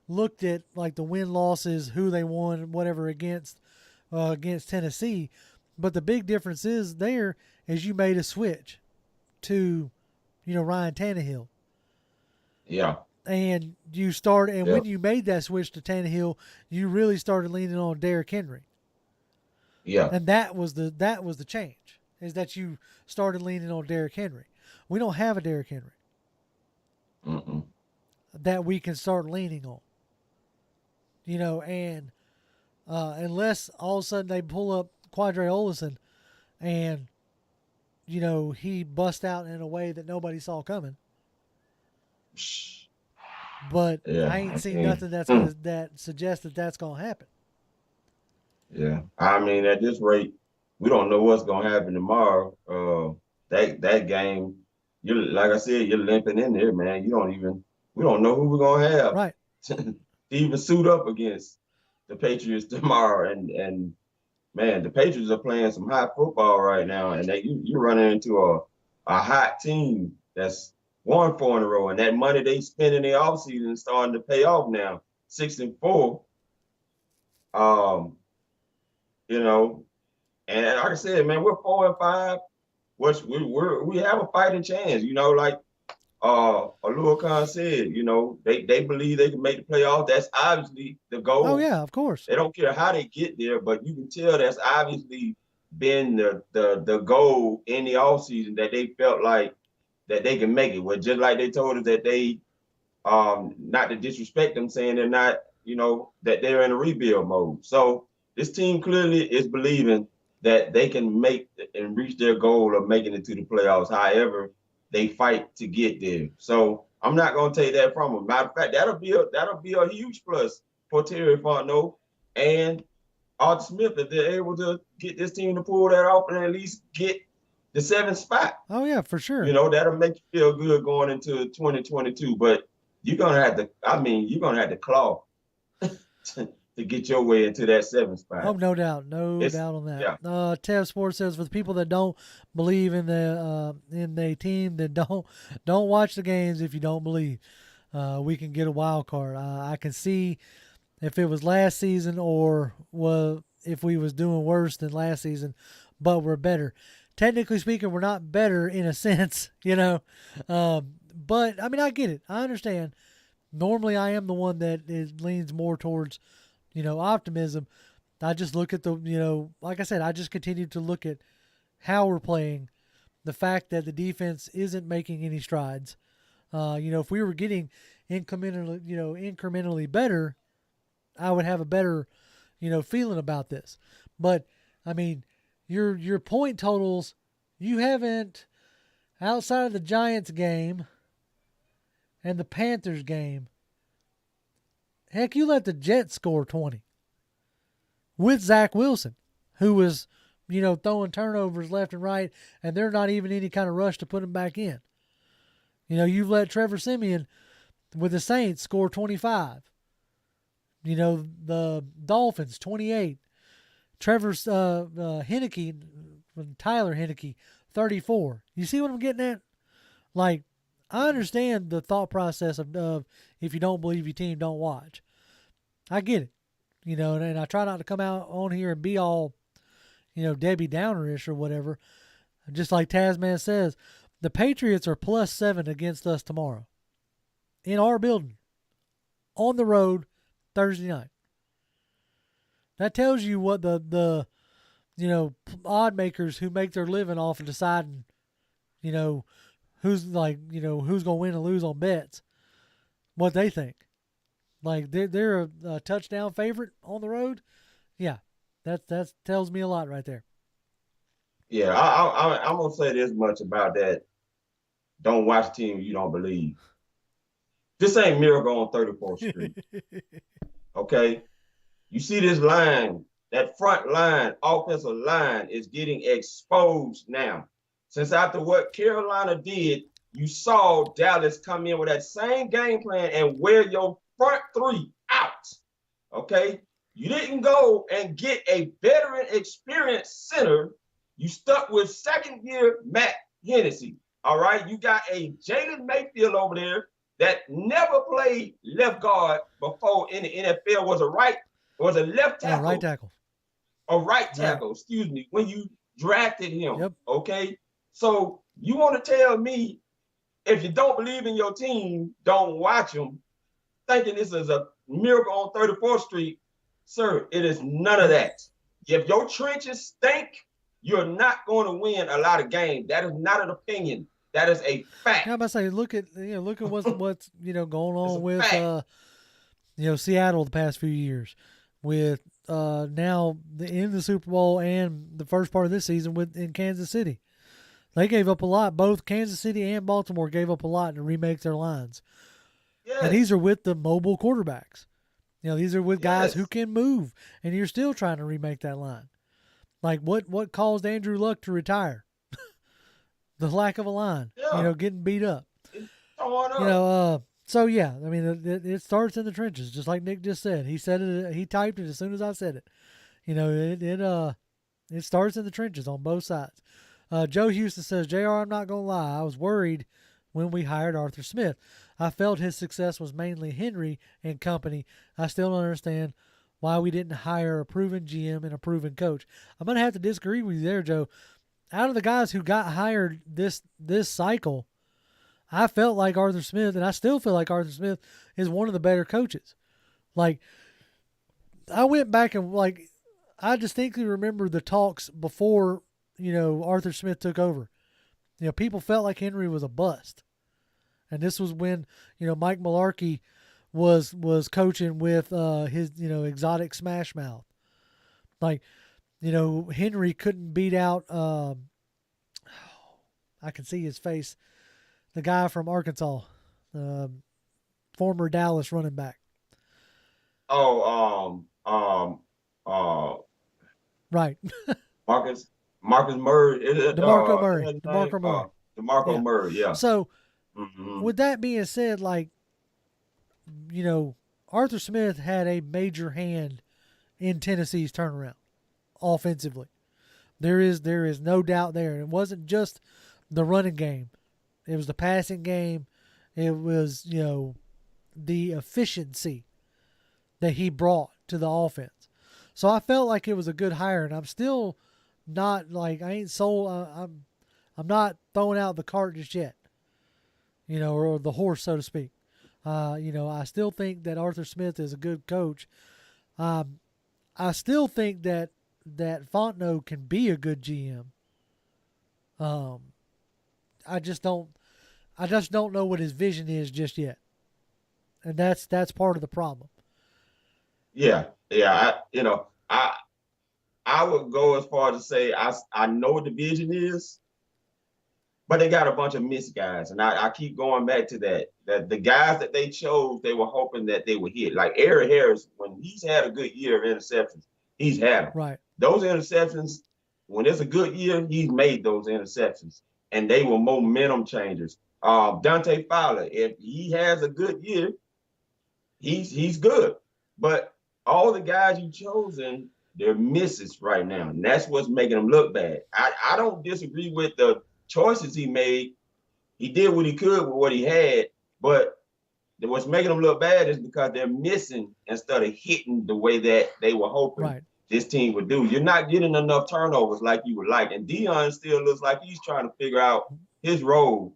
looked at the win losses, who they won, whatever against Tennessee, but the big difference is you made a switch to Ryan Tannehill. Yeah. And when you made that switch to Tannehill, you really started leaning on Derrick Henry. Yeah. And that was the change, is that you started leaning on Derrick Henry. We don't have a Derrick Henry that we can start leaning on. And unless all of a sudden they pull up Quadre Olison and he bust out in a way that nobody saw coming. But I ain't seen nothing that suggests that that's going to happen. Yeah. I mean, at this rate, we don't know what's going to happen tomorrow. That game, like I said, you're limping in there, man. We don't know who we're going to have. Right. to even suit up against the Patriots tomorrow. And man, the Patriots are playing some hot football right now, and you're running into a hot team that's won 4 in a row, and that money they spend in the offseason is starting to pay off now. 6-4. And like I said, man, we're 4-5. Which we have a fighting chance, like Alua Khan said, they believe they can make the playoffs. That's obviously the goal. Oh yeah, of course. They don't care how they get there, but you can tell that's obviously been the goal in the offseason, that they felt like that they can make it. Well, just like they told us that they not to disrespect them, saying they're not, that they're in a rebuild mode. So this team clearly is believing that they can make and reach their goal of making it to the playoffs. However, they fight to get there. So I'm not going to take that from them. Matter of fact, that'll be a huge plus for Terry Fontenot and Arthur Smith if they're able to get this team to pull that off and at least get the 7th spot. Oh yeah, for sure. That'll make you feel good going into 2022. But you're gonna have to claw to get your way into that 7th spot. Oh, no doubt, doubt on that. Yeah. Tev Sports says for the people that don't believe in the team, that don't watch the games if you don't believe, we can get a wild card. I can see if it was last season or if we was doing worse than last season, but we're better. Technically speaking, we're not better in a sense, but I mean, I get it. I understand. Normally, I am the one that leans more towards, optimism. I just look at like I said, I just continue to look at how we're playing, the fact that the defense isn't making any strides. If we were getting incrementally better, I would have a better, feeling about this. But I mean, your point totals, you haven't, outside of the Giants game and the Panthers game, heck, you let the Jets score 20 with Zach Wilson, who was, throwing turnovers left and right, and they're not even any kind of rush to put him back in. You've let Trevor Siemian with the Saints score 25. The Dolphins 28. Trevor Heineke, Tyler Heineke, 34. You see what I'm getting at? Like, I understand the thought process of if you don't believe your team, don't watch. I get it. And I try not to come out on here and be all, Debbie Downer-ish or whatever. Just like Tasman says, the Patriots are +7 against us tomorrow. In our building. On the road, Thursday night. That tells you what the odd makers who make their living off of deciding, who's going to win and lose on bets, what they think. Like they're a touchdown favorite on the road. Yeah, that tells me a lot right there. Yeah, I'm gonna say this much about that. Don't watch team you don't believe. This ain't Miracle on 34th Street. Okay? You see this line, that front line, offensive line is getting exposed now. Since after what Carolina did, you saw Dallas come in with that same game plan and wear your front three out. Okay? You didn't go and get a veteran experienced center. You stuck with second-year Matt Hennessy. All right? You got a Jalen Mayfield over there that never played left guard before in the NFL, was a left tackle. Yeah, right tackle. A right tackle, excuse me, when you drafted him. Yep. Okay? So you want to tell me if you don't believe in your team, don't watch them, thinking this is a Miracle on 34th Street. Sir, it is none of that. If your trenches stink, you're not going to win a lot of games. That is not an opinion. That is a fact. Yeah, I'm about to say, look at what's going on with Seattle the past few years, with now in the Super Bowl and the first part of this season in Kansas City. They gave up a lot. Both Kansas City and Baltimore gave up a lot to remake their lines. Yes. And these are with the mobile quarterbacks. These are with guys who can move, and you're still trying to remake that line. Like what caused Andrew Luck to retire? The lack of a line. Getting beat up. So yeah, I mean, it starts in the trenches, just like Nick just said. He said it. He typed it as soon as I said it. It starts in the trenches on both sides. Joe Houston says, JR, I'm not gonna lie, I was worried when we hired Arthur Smith. I felt his success was mainly Henry and company. I still don't understand why we didn't hire a proven GM and a proven coach. I'm gonna have to disagree with you there, Joe. Out of the guys who got hired this cycle, I felt like Arthur Smith, and I still feel like Arthur Smith is one of the better coaches. Like, I went back and, I distinctly remember the talks before, Arthur Smith took over. People felt like Henry was a bust. And this was when, Mike Mularkey was coaching with his, exotic smash mouth. Henry couldn't beat out, I can see his face, the guy from Arkansas, former Dallas running back. Oh, Right. Marcus Murray. DeMarco Murray. His name, DeMarco Murray. DeMarco Yeah. Murray. Yeah. So Hmm. with that being said, like, Arthur Smith had a major hand in Tennessee's turnaround offensively. There is no doubt there. It wasn't just the running game. It was the passing game. It was, the efficiency that he brought to the offense. So I felt like it was a good hire, and I'm still not like I ain't sold. I'm not throwing out the cart just yet, or the horse, so to speak. I still think that Arthur Smith is a good coach. I still think that Fontenot can be a good GM. I just don't know what his vision is just yet, and that's part of the problem. Yeah. I would go as far as to say I know what the vision is, but they got a bunch of missed guys, and I keep going back to that. That the guys that they chose, they were hoping that they would hit. Like Eric Harris, when he's had a good year of interceptions, he's had them. Right. Those interceptions, when it's a good year, he's made those interceptions, and they were momentum changers. Dante Fowler, if he has a good year, he's good. But all the guys you chosen, they're misses right now, and that's what's making them look bad. I don't disagree with the choices he made. He did what he could with what he had, but what's making them look bad is because they're missing instead of hitting the way that they were hoping this team would do. You're not getting enough turnovers like you would like, and Dion still looks like he's trying to figure out his role,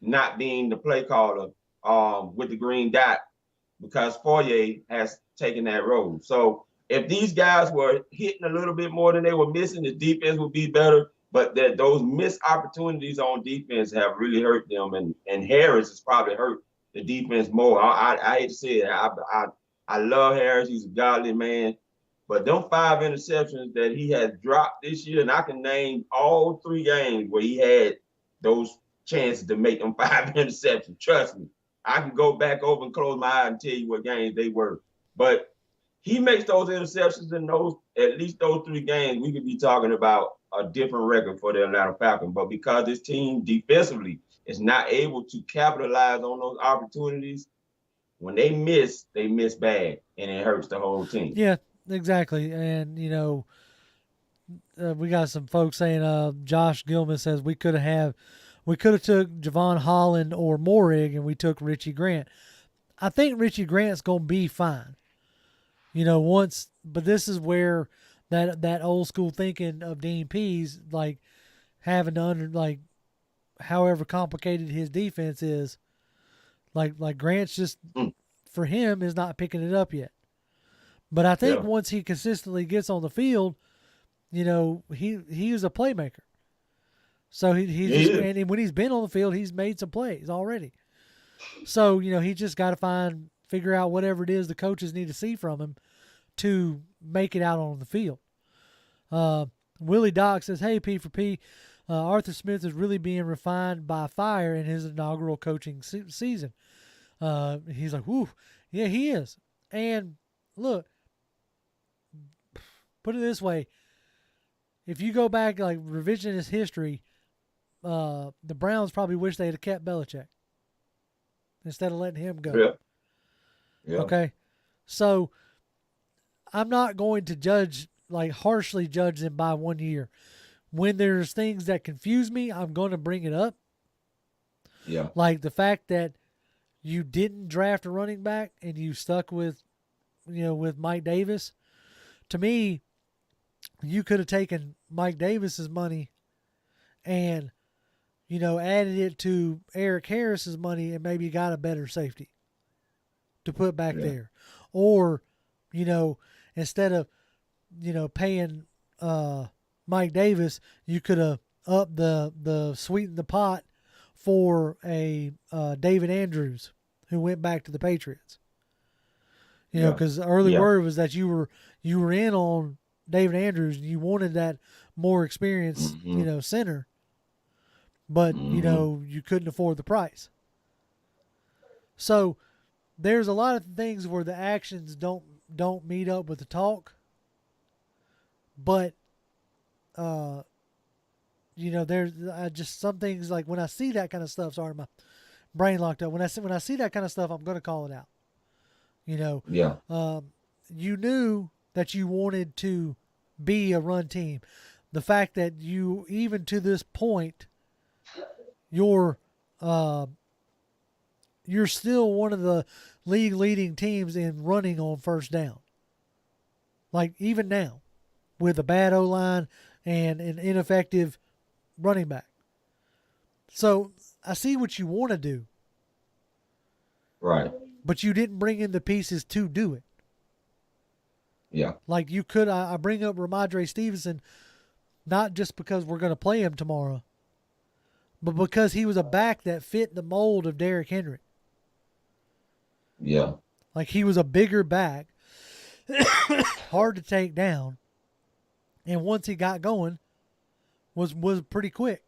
not being the play caller with the green dot, because Fourier has taken that role. So if these guys were hitting a little bit more than they were missing, the defense would be better. But that those missed opportunities on defense have really hurt them, and Harris has probably hurt the defense more. I hate to say it. I love Harris. He's a godly man. But them 5 interceptions that he has dropped this year, and I can name all 3 games where he had those chances to make them 5 interceptions. Trust me. I can go back over and close my eyes and tell you what games they were. But he makes those interceptions in at least those 3 games, we could be talking about a different record for the Atlanta Falcons. But because this team defensively is not able to capitalize on those opportunities, when they miss bad, and it hurts the whole team. Yeah, exactly. And, we got some folks saying, Josh Gilman says we could have took Javon Holland or Morig, and we took Richie Grant. I think Richie Grant's going to be fine. But this is where that old school thinking of Dean Pease, like having to however complicated his defense is, like Grant's just for him is not picking it up yet. But I think once he consistently gets on the field, he is a playmaker. So and when he's been on the field, he's made some plays already. So he just got to figure out whatever it is the coaches need to see from him to make it out on the field. Willie Dock says, "Hey, P for P, Arthur Smith is really being refined by fire in his inaugural coaching season." He's like, "Whoo, yeah, he is." And look, put it this way: if you go back like revisionist history, the Browns probably wish they had kept Belichick instead of letting him go. Yeah. Okay, so I'm not going to harshly judge them by 1 year. When there's things that confuse me, I'm going to bring it up. Yeah. Like the fact that you didn't draft a running back and you stuck with Mike Davis. To me, you could have taken Mike Davis's money and, added it to Eric Harris's money and maybe got a better safety to put back there. Or, instead of, paying Mike Davis, you could have upped the sweeten the pot for a David Andrews who went back to the Patriots. Because the early word was that you were in on David Andrews and you wanted that more experienced, center, but you couldn't afford the price. So there's a lot of things where the actions don't don't meet up with the talk, but there's just some things like when I see that kind of stuff. Sorry, my brain locked up. When I see that kind of stuff, I'm going to call it out. Yeah. You knew that you wanted to be a run team. The fact that you, even to this point, you're still one of the league leading teams in running on first down. Like even now, with a bad O-line and an ineffective running back. So I see what you want to do. Right. But you didn't bring in the pieces to do it. Yeah. Like you could, I bring up Ramondre Stevenson, not just because we're going to play him tomorrow, but because he was a back that fit the mold of Derrick Henry. Yeah. Like he was a bigger back, hard to take down, and once he got going, was pretty quick,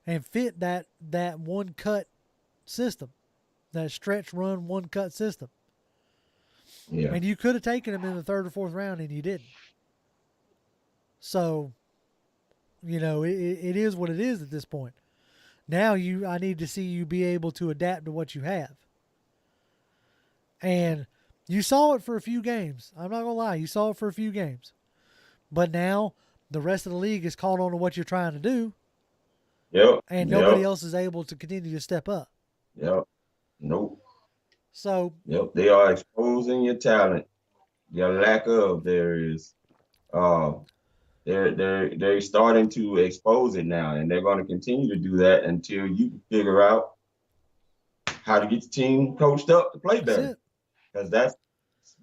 and fit that one cut system, that stretch run one cut system. Yeah. And you could have taken him in the third or fourth round, and you didn't. So, it is what it is at this point. Now I need to see you be able to adapt to what you have. And you saw it for a few games. I'm not going to lie. You saw it for a few games. But now the rest of the league is caught on to what you're trying to do. Yep. And nobody else is able to continue to step up. Yep. Nope. So. Yep. They are exposing your talent. Your lack of there is. They're starting to expose it now, and they're going to continue to do that until you can figure out how to get the team coached up to play better. Because that's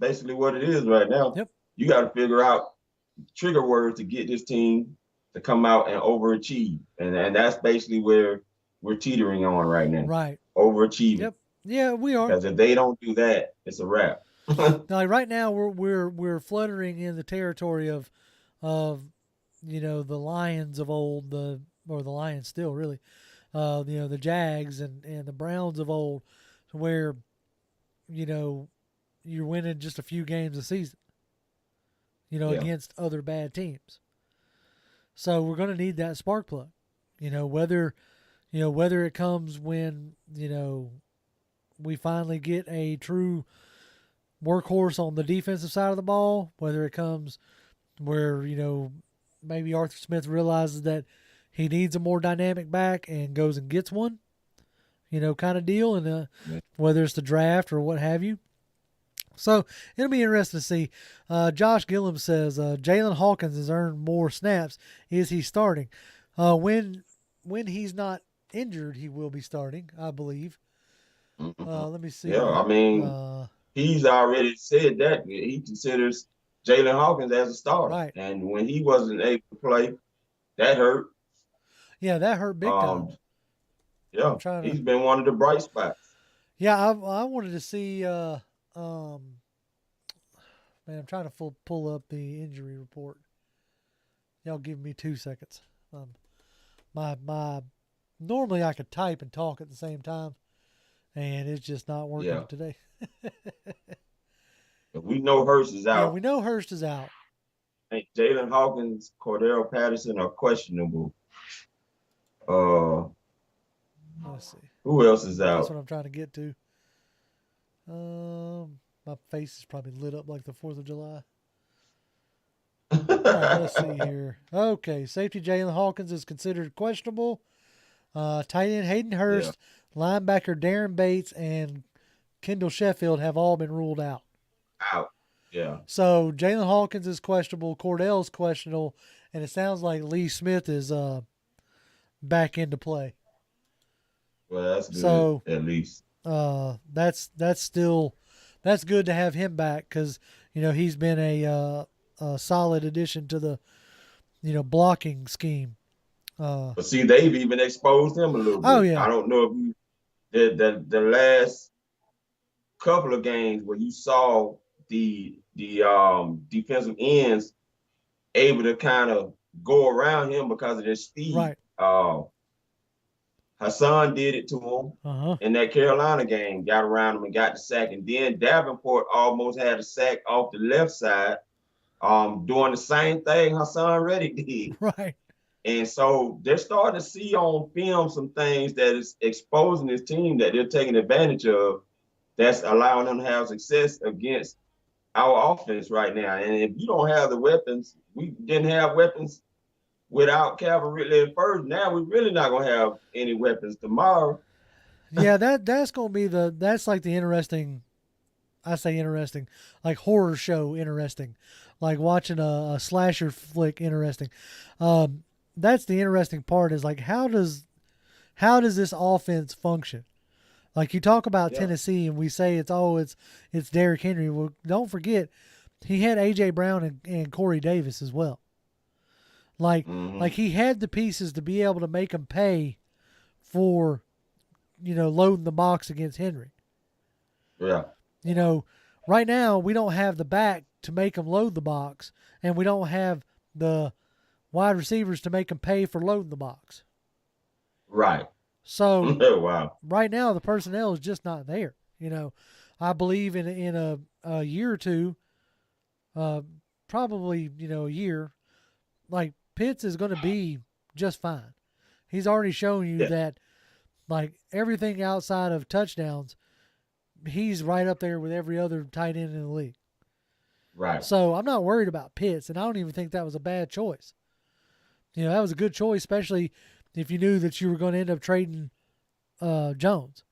basically what it is right now. Yep. You got to figure out trigger words to get this team to come out and overachieve, and that's basically where we're teetering on right now. Right. Overachieving. Yep. Yeah, we are. Because if they don't do that, it's a wrap. Now, right now we're fluttering in the territory of the Lions of old, or the Lions still really, the Jags and the Browns of old, where you're winning just a few games a season, against other bad teams. So we're going to need that spark plug, whether it comes when we finally get a true workhorse on the defensive side of the ball, whether it comes where maybe Arthur Smith realizes that he needs a more dynamic back and goes and gets one, kind of deal, and whether it's the draft or what have you. So it'll be interesting to see. Josh Gillum says Jalen Hawkins has earned more snaps. Is he starting? When he's not injured, he will be starting, I believe. Let me see. Yeah, I mean, he's already said that he considers Jalen Hawkins as a starter. Right. And when he wasn't able to play, that hurt. Yeah, that hurt big time. Yeah, he's been one of the bright spots. Yeah, I wanted to see. Man, I'm trying to pull up the injury report. Y'all give me 2 seconds. My normally I could type and talk at the same time, and it's just not working today. We know Hurst is out. Yeah, we know Hurst is out. And Jalen Hawkins, Cordell Patterson are questionable. Let's see. Who else is out? That's what I'm trying to get to. My face is probably lit up like the 4th of July. All right, let's see here. Okay, safety Jalen Hawkins is considered questionable. Tight end Hayden Hurst, linebacker Darren Bates, and Kendall Sheffield have all been ruled out. Yeah. So Jalen Hawkins is questionable, Cordell's questionable, and it sounds like Lee Smith is back into play. Well, that's good. So at least that's good to have him back because he's been a solid addition to the blocking scheme. But see, they've even exposed him a little bit. Oh yeah. I don't know if the last couple of games where you saw the defensive ends able to kind of go around him because of their speed. Right. Hassan did it to him in that Carolina game, got around him and got the sack. And then Davenport almost had a sack off the left side, doing the same thing Hassan Reddick did. Right. And so they're starting to see on film some things that is exposing this team that they're taking advantage of, that's allowing them to have success against our offense right now. And if you don't have the weapons, we didn't have weapons without Calvin Ridley at first. Now we're really not going to have any weapons tomorrow. Yeah, that's going to be that's like the interesting, I say interesting, like horror show interesting, like watching a slasher flick interesting. That's the interesting part, is like, how does this offense function? Like, you talk about Tennessee and we say it's Derrick Henry. Well, don't forget, he had A.J. Brown and Corey Davis as well. Like he had the pieces to be able to make him pay for, loading the box against Henry. Yeah. Right now we don't have the back to make him load the box, and we don't have the wide receivers to make him pay for loading the box. Right. So wow. Right now the personnel is just not there. I believe in a year or two, probably, a year, like, Pitts is going to be just fine. He's already shown you that, like, everything outside of touchdowns, he's right up there with every other tight end in the league. Right. So I'm not worried about Pitts, and I don't even think that was a bad choice. That was a good choice, especially if you knew that you were going to end up trading Jones.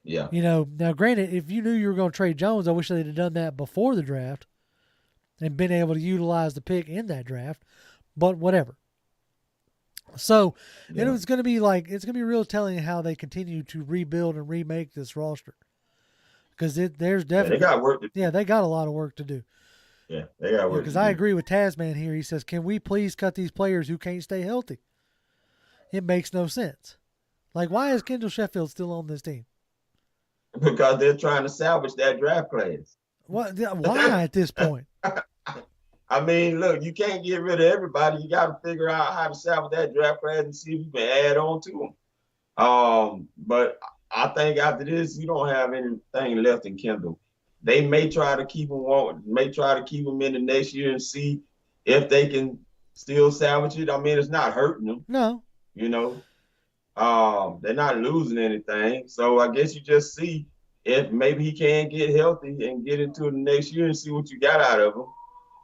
Yeah. Now granted, if you knew you were going to trade Jones, I wish they'd have done that before the draft and been able to utilize the pick in that draft, but whatever. So it's going to be real telling how they continue to rebuild and remake this roster, because there's definitely they got work to do. Yeah, they got a lot of work to do. Yeah, they got work. Because I agree with Tasman here. He says, "Can we please cut these players who can't stay healthy?" It makes no sense. Like, why is Kendall Sheffield still on this team? Because they're trying to salvage that draft class. What? Why at this point? I mean, look, you can't get rid of everybody. You got to figure out how to salvage that draft class and see if you can add on to them. But I think after this, you don't have anything left in Kendall. They may try to keep him in the next year and see if they can still salvage it. I mean, it's not hurting them. No. They're not losing anything. So I guess you just see if maybe he can get healthy and get into the next year and see what you got out of him.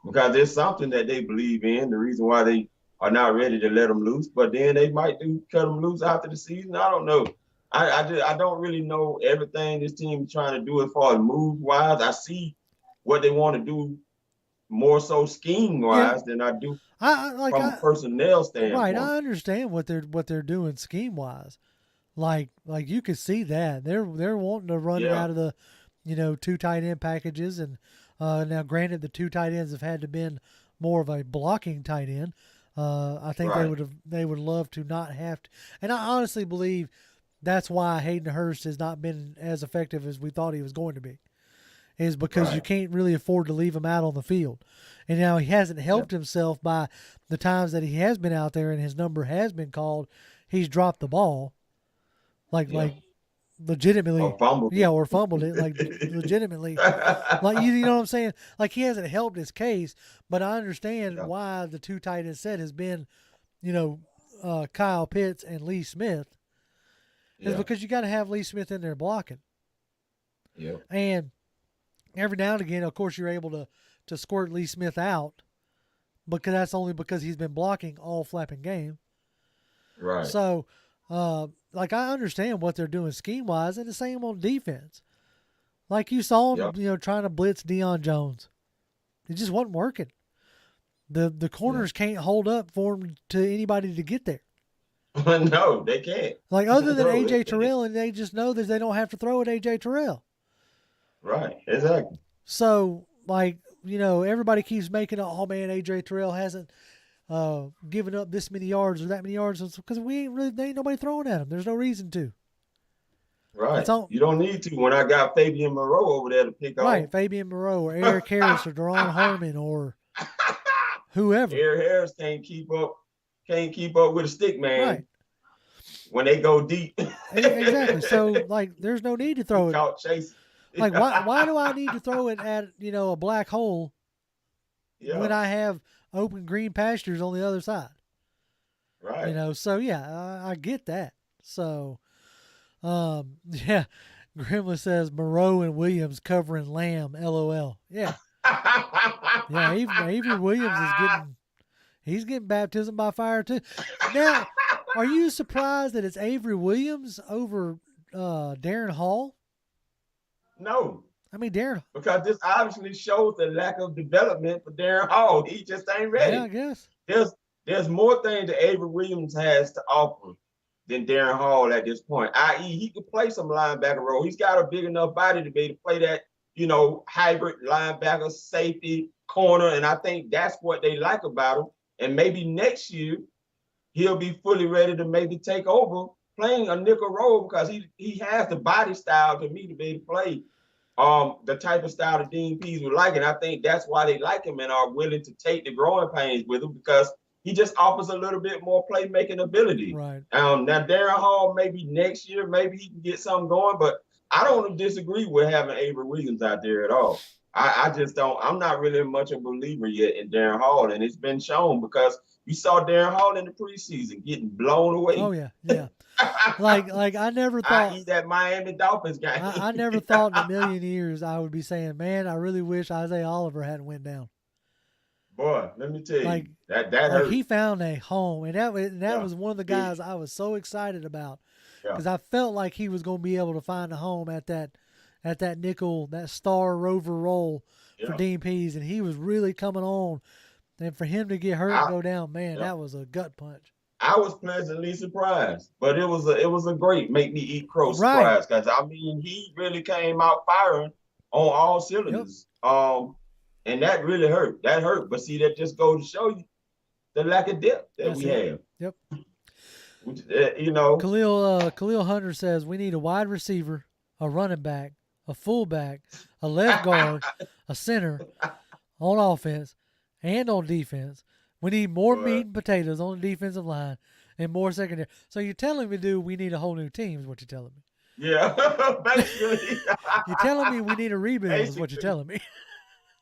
Because there's something that they believe in, the reason why they are not ready to let him loose. But then they might cut him loose after the season. I don't know. I don't really know everything this team is trying to do as far as move-wise. I see what they want to do more so scheme-wise than I do from a personnel standpoint. Right, I understand what they're doing scheme-wise. Like you could see that. They're wanting to run it out of the, two tight end packages, and now granted the two tight ends have had to been more of a blocking tight end. I think they would love to not have to, and I honestly believe that's why Hayden Hurst has not been as effective as we thought he was going to be, is because you can't really afford to leave him out on the field. And now he hasn't helped himself by the times that he has been out there and his number has been called. He's dropped the ball, like legitimately, or fumbled it, like legitimately, like you know what I'm saying. Like, he hasn't helped his case, but I understand why the two tight end set has been, Kyle Pitts and Lee Smith. Is because you got to have Lee Smith in there blocking. Yeah. And every now and again, of course, you're able to squirt Lee Smith out, because that's only because he's been blocking all flapping game. Right. So, I understand what they're doing scheme-wise, and the same on defense. Like, you saw him, trying to blitz Deion Jones. It just wasn't working. The corners can't hold up for him to anybody to get there. No, they can't. Like, other than A.J. Terrell, and they just know that they don't have to throw at A.J. Terrell. Right, exactly. So, everybody keeps making A.J. Terrell hasn't given up this many yards or that many yards, because there ain't nobody throwing at him. There's no reason to. Right. You don't need to. When I got Fabian Moreau over there to pick off. Right, Fabian Moreau or Eric Harris or Deron Harmon or whoever. Eric Harris can't keep up with a stick man. Right. when they go deep. Exactly. So like, there's no need to throw it. Caught chasing. Like, why do I need to throw it at a black hole when I have open green pastures on the other side? Right. So yeah, I get that. So, yeah. Grimley says Moreau and Williams covering Lamb. LOL. Yeah. Yeah. Avery Williams he's getting baptism by fire too. Now, are you surprised that it's Avery Williams over Darren Hall? No. I mean, Darren. Because this obviously shows the lack of development for Darren Hall. He just ain't ready. Yeah, I guess. There's more things that Avery Williams has to offer than Darren Hall at this point. I.e., he could play some linebacker role. He's got a big enough body to be able to play that, hybrid linebacker, safety, corner, and I think that's what they like about him. And maybe next year he'll be fully ready to maybe take over playing a nickel role because he has the body style to me to be able to play the type of style that Dean Pease would like. And I think that's why they like him and are willing to take the growing pains with him because he just offers a little bit more playmaking ability. Right. Now, Darren Hall, maybe next year, maybe he can get something going, but I don't disagree with having Avery Williams out there at all. I just don't. I'm not really much of a believer yet in Darren Hall, and it's been shown because you saw Darren Hall in the preseason getting blown away. Oh yeah. like I never thought. I eat that Miami Dolphins game. I never thought in a million years I would be saying, man, I really wish Isaiah Oliver hadn't went down. Boy, let me tell you, that hurt. He found a home, and that was one of the guys I was so excited about because I felt like he was going to be able to find a home at that nickel, that star rover role for Dean Pease, and he was really coming on. And for him to get hurt and go down, man, that was a gut punch. I was pleasantly surprised, but it was a great make me eat crow surprise because he really came out firing on all cylinders. And that really hurt. That hurt. But see, that just goes to show you the lack of depth that we have. Yep. Khalil Hunter says we need a wide receiver, a running back, a fullback, a left guard, a center on offense and on defense. We need more meat and potatoes on the defensive line and more secondary. So you're telling me, dude, we need a whole new team is what you're telling me. Yeah, basically. You're telling me we need a rebuild is what you're telling me.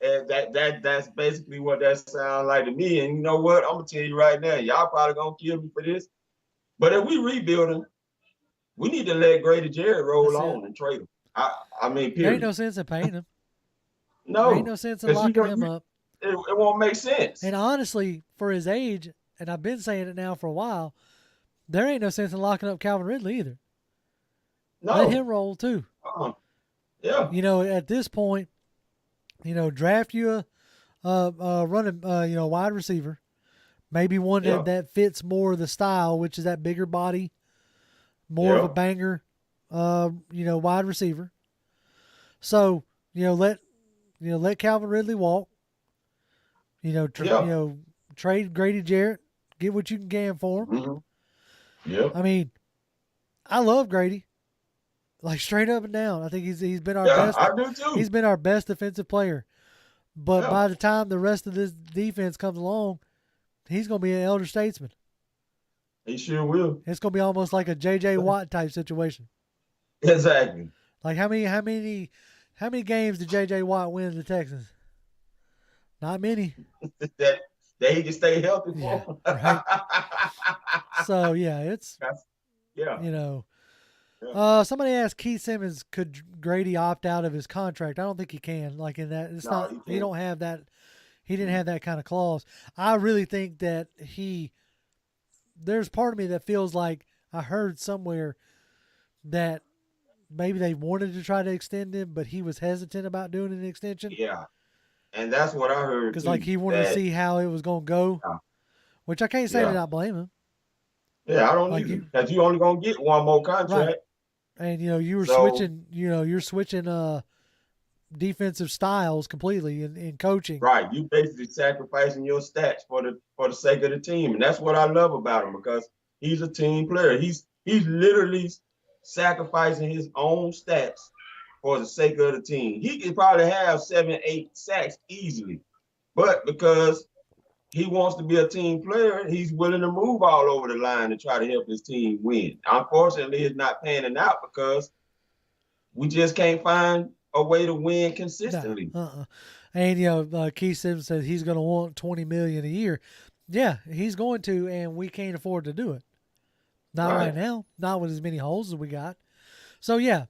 And that's basically what that sounds like to me. And you know what? I'm gonna tell you right now, y'all probably gonna kill me for this. But if we rebuilding, we need to let Grady Jarrett roll on and trade him. I mean, period. There ain't no sense in paying him. No. There ain't no sense in locking him up. It won't make sense. And honestly, for his age, and I've been saying it now for a while, there ain't no sense in locking up Calvin Ridley either. No. Let him roll too. Yeah. At this point, draft you a running, wide receiver, maybe one that fits more of the style, which is that bigger body, more of a banger, wide receiver. So let Calvin Ridley walk. Trade Grady Jarrett, get what you can for him. Mm-hmm. Yeah. I mean, I love Grady. Like straight up and down. I think he's been our best. I do too. He's been our best defensive player. But by the time the rest of this defense comes along, he's going to be an elder statesman. He sure will. It's going to be almost like a J.J. Watt type situation. Exactly. Like how many games did J.J. Watt win the Texans? Not many. that he can stay healthy for. Yeah, right. So somebody asked Keith Simmons, could Grady opt out of his contract? I don't think he can. Like in that, he don't have that. He didn't have that kind of clause. I really think that there's part of me that feels like I heard somewhere that maybe they wanted to try to extend him, but he was hesitant about doing an extension. Yeah. And that's what I heard. Because he wanted to see how it was going to go, which I can't say that I blame him. Yeah, I don't either. Because you only going to get one more contract. Right. And, you're switching defensive styles completely in coaching. Right. You basically sacrificing your stats for the sake of the team. And that's what I love about him because he's a team player. He's literally sacrificing his own stats for the sake of the team. He could probably have 7-8 sacks easily. But because he wants to be a team player. He's willing to move all over the line to try to help his team win. Unfortunately, it's not panning out because we just can't find a way to win consistently. Nah, And Keith Simmons said he's going to want $20 million a year. Yeah, he's going to, and we can't afford to do it. Not right now. Not with as many holes as we got. So yeah,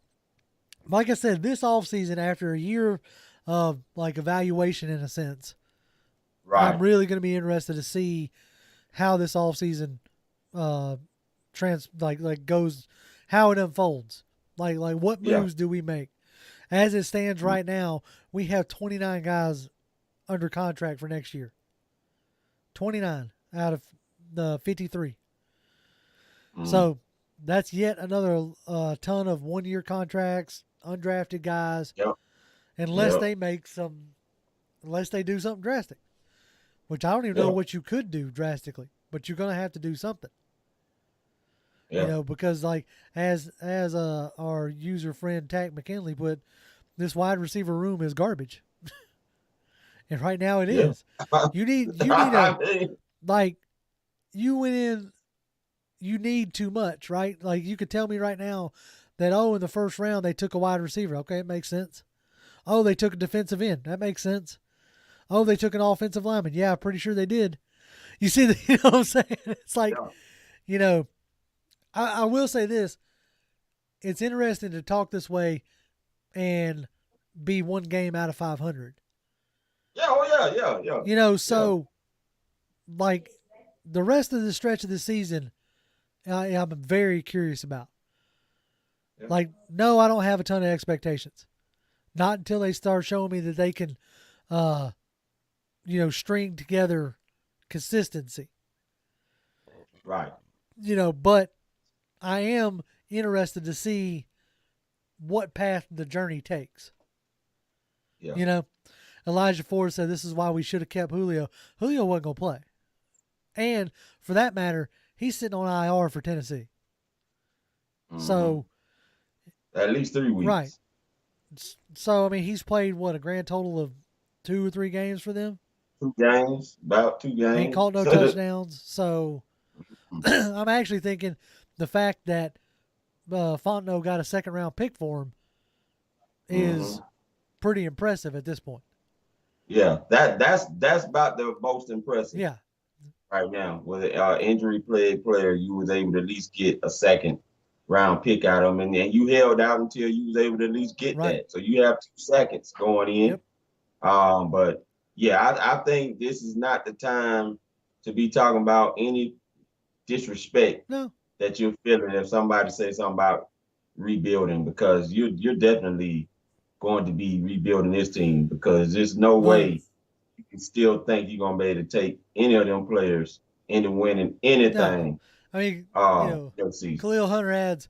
like I said, this offseason, after a year of like evaluation in a sense, I'm really going to be interested to see how this offseason goes, how it unfolds. Like what moves do we make? As it stands right now, we have 29 guys under contract for next year. 29 out of the 53. So that's yet another ton of 1-year contracts, undrafted guys, unless they do something drastic, which I don't even know what you could do drastically, but you're going to have to do something. Because like as our user friend Tack McKinley put, this wide receiver room is garbage. And right now it is. You need you went in, you need too much, right? Like you could tell me right now that, in the first round they took a wide receiver. Okay, it makes sense. Oh, they took a defensive end. That makes sense. Oh, they took an offensive lineman. Yeah, I'm pretty sure they did. You see, you know what I'm saying? It's like, I will say this. It's interesting to talk this way and be one game out of 500. Yeah. So like the rest of the stretch of the season, I'm very curious about. Like, no, I don't have a ton of expectations. Not until they start showing me that they can, string together consistency. Right. But I am interested to see what path the journey takes. Yeah. Elijah Ford said this is why we should have kept Julio. Julio wasn't going to play. And for that matter, he's sitting on IR for Tennessee. So at least 3 weeks. Right. So, I mean, he's played, a grand total of 2 or 3 games for them? 2 games, about 2 games. Ain't caught no touchdowns. So, I'm actually thinking the fact that Fontenot got a second-round pick for him is pretty impressive at this point. Yeah, that's about the most impressive. Yeah. Right now, with an injury-plagued player, you was able to at least get a second-round pick out of him, and then you held out until you was able to at least get that. So you have 2 seconds going in. Yep. But yeah, I think this is not the time to be talking about any disrespect that you're feeling if somebody says something about rebuilding, because you're definitely going to be rebuilding this team, because there's no way you can still think you're going to be able to take any of them players into winning anything. No. I mean, season. Khalil Hunter adds,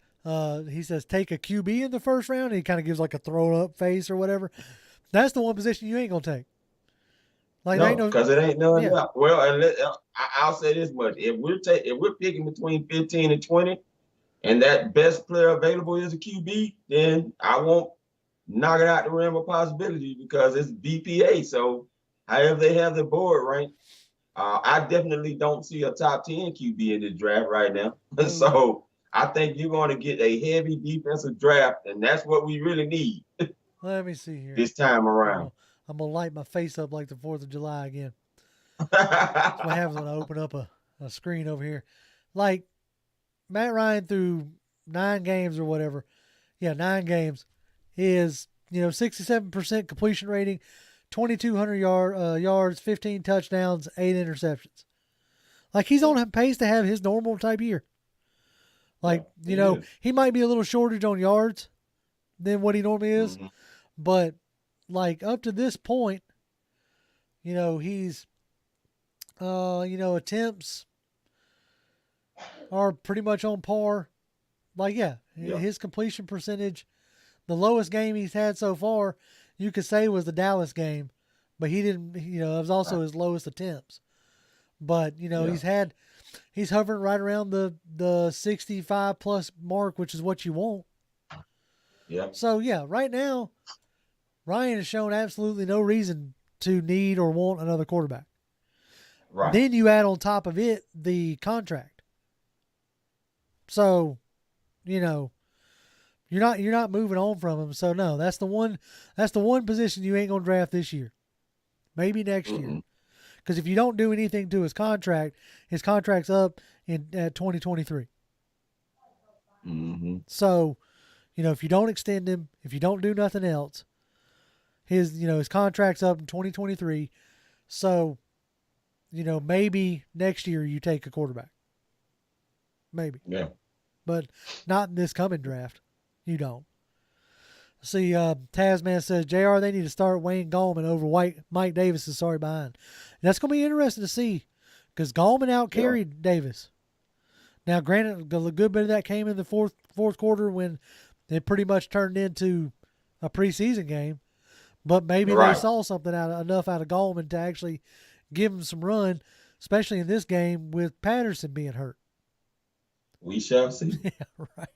he says, take a QB in the first round. He kind of gives like a throw up face or whatever. That's the one position you ain't going to take. Like, because it ain't none. Yeah. Well, and I'll say this much: if we're picking between 15 and 20, and that best player available is a QB, then I won't knock it out the realm of possibility, because it's BPA. So, however they have the board ranked, I definitely don't see a top 10 QB in this draft right now. So, I think you're going to get a heavy defensive draft, and that's what we really need. Let me see here. This time around. I'm going to light my face up like the 4th of July again. That's what happens when I open up a screen over here. Like, Matt Ryan through 9 games or whatever. Yeah, 9 games. Is, 67% completion rating, 2,200 yards, 15 touchdowns, 8 interceptions. Like, he's on pace to have his normal type year. Like, he might be a little shortage on yards than what he normally is. But, like, up to this point, he's, attempts are pretty much on par. Like, his completion percentage, the lowest game he's had so far, you could say was the Dallas game, but he didn't, it was also his lowest attempts. But, he's hovering right around the 65 plus mark, which is what you want. Yeah. So, right now, Ryan has shown absolutely no reason to need or want another quarterback. Right. Then you add on top of it the contract. So, you know, you're not moving on from him. So no, that's the one position you ain't gonna draft this year. Maybe next year. Because if you don't do anything to his contract's up at 2023. Mm-hmm. So, you know, if you don't extend him, if you don't do nothing else, his contract's up in 2023. So, you know, maybe next year you take a quarterback. Maybe. Yeah. But not in this coming draft. You don't. See, Tasman says, JR, they need to start Wayne Gallman over Mike Davis is sorry behind. And that's going to be interesting to see because Gallman out-carried Davis. Now, granted, a good bit of that came in the fourth quarter when it pretty much turned into a preseason game. But maybe they saw something enough out of Gallman to actually give him some run, especially in this game with Patterson being hurt. We shall see. Yeah, right.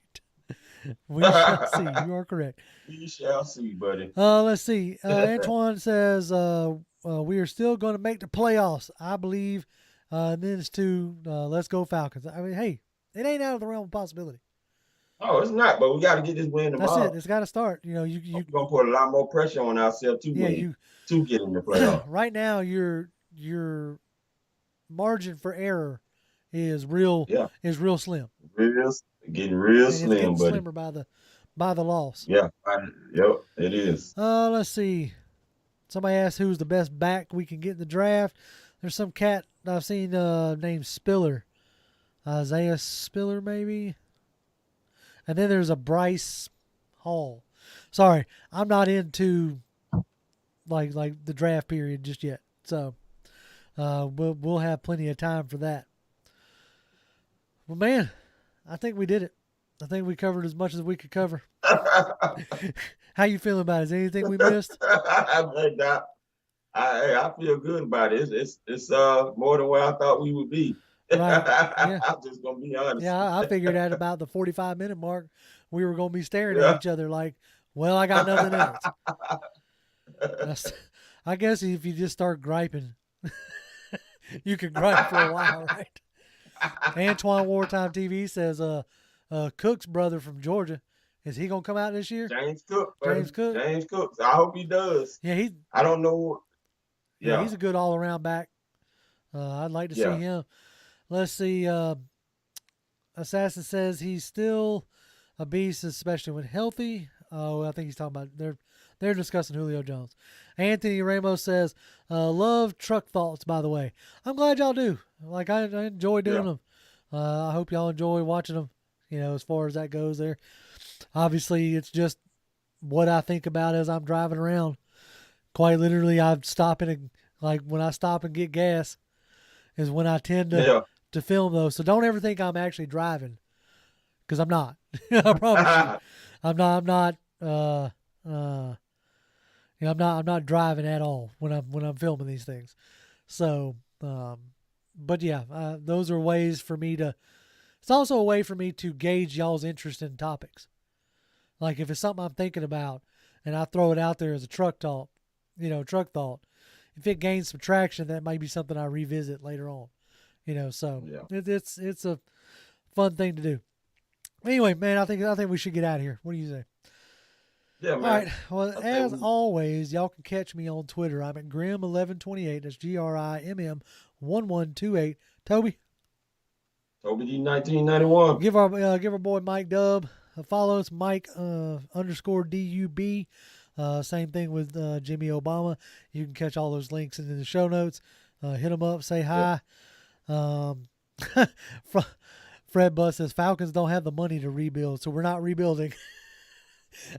We shall see. You are correct. We shall see, buddy. Let's see. Antoine says we are still going to make the playoffs, I believe. And then it's let's go Falcons. I mean, hey, it ain't out of the realm of possibility. Oh, it's not, but we got to get this win tomorrow. That's it. It's got to start. You know, we're gonna put a lot more pressure on ourselves to win, to get in the playoffs. Right now, your margin for error is real slim. Getting real slim, getting buddy. Slimmer by the loss. Yeah, yep, it is. Let's see. Somebody asked who's the best back we can get in the draft. There's some cat I've seen named Spiller, Isaiah Spiller maybe, and then there's a Bryce Hall. Sorry, I'm not into like the draft period just yet, so we'll have plenty of time for that. Well, man, I think we did it. I think we covered as much as we could cover. How you feeling about it? Is there anything we missed? I feel good about it. It's more than where I thought we would be. Right. Yeah. I'm just gonna be honest. Yeah, I figured at about the 45-minute mark, we were gonna be staring at each other like, well, I got nothing else. I guess if you just start griping, you can gripe for a while, right? Antoine Wartime TV says, Cook's brother from Georgia, is he gonna come out this year? James Cook. James Cook. I hope he does. Yeah, I don't know. Yeah, he's a good all-around back. I'd like to see him. Let's see. Assassin says he's still a beast, especially when healthy. Oh, I think he's talking about they're discussing Julio Jones. Anthony Ramos says, love truck thoughts, by the way. I'm glad y'all do. Like, I enjoy doing them. I hope y'all enjoy watching them, you know, as far as that goes there. Obviously, it's just what I think about as I'm driving around. Quite literally, I'm stopping and, like, when I stop and get gas is when I tend to film those. So don't ever think I'm actually driving, because I'm not. I promise you. I'm not I'm not driving at all when I'm filming these things. So, but yeah, those are ways for me to. It's also a way for me to gauge y'all's interest in topics. Like if it's something I'm thinking about, and I throw it out there as a truck thought. If it gains some traction, that might be something I revisit later on. You know, so it's a fun thing to do. Anyway, man, I think we should get out of here. What do you say? Yeah, man. All right. Well, as always, y'all can catch me on Twitter. I'm at Grim1128. That's GRIMM1128. Toby Toby D1991. Give our boy Mike Dub a follow. It's Mike _DUB. Same thing with Jimmy Obama. You can catch all those links in the show notes. Hit them up. Say hi. Fred Buss says Falcons don't have the money to rebuild, so we're not rebuilding.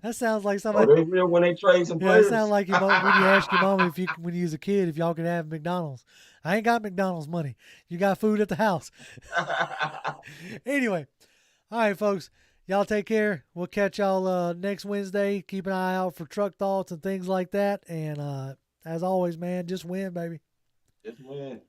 That sounds like somebody. Oh, they will when they trade some players. It sounds like when you ask your mama when you was a kid if y'all could have McDonald's. I ain't got McDonald's money. You got food at the house. Anyway, all right, folks. Y'all take care. We'll catch y'all next Wednesday. Keep an eye out for truck thoughts and things like that. And as always, man, just win, baby. Just win.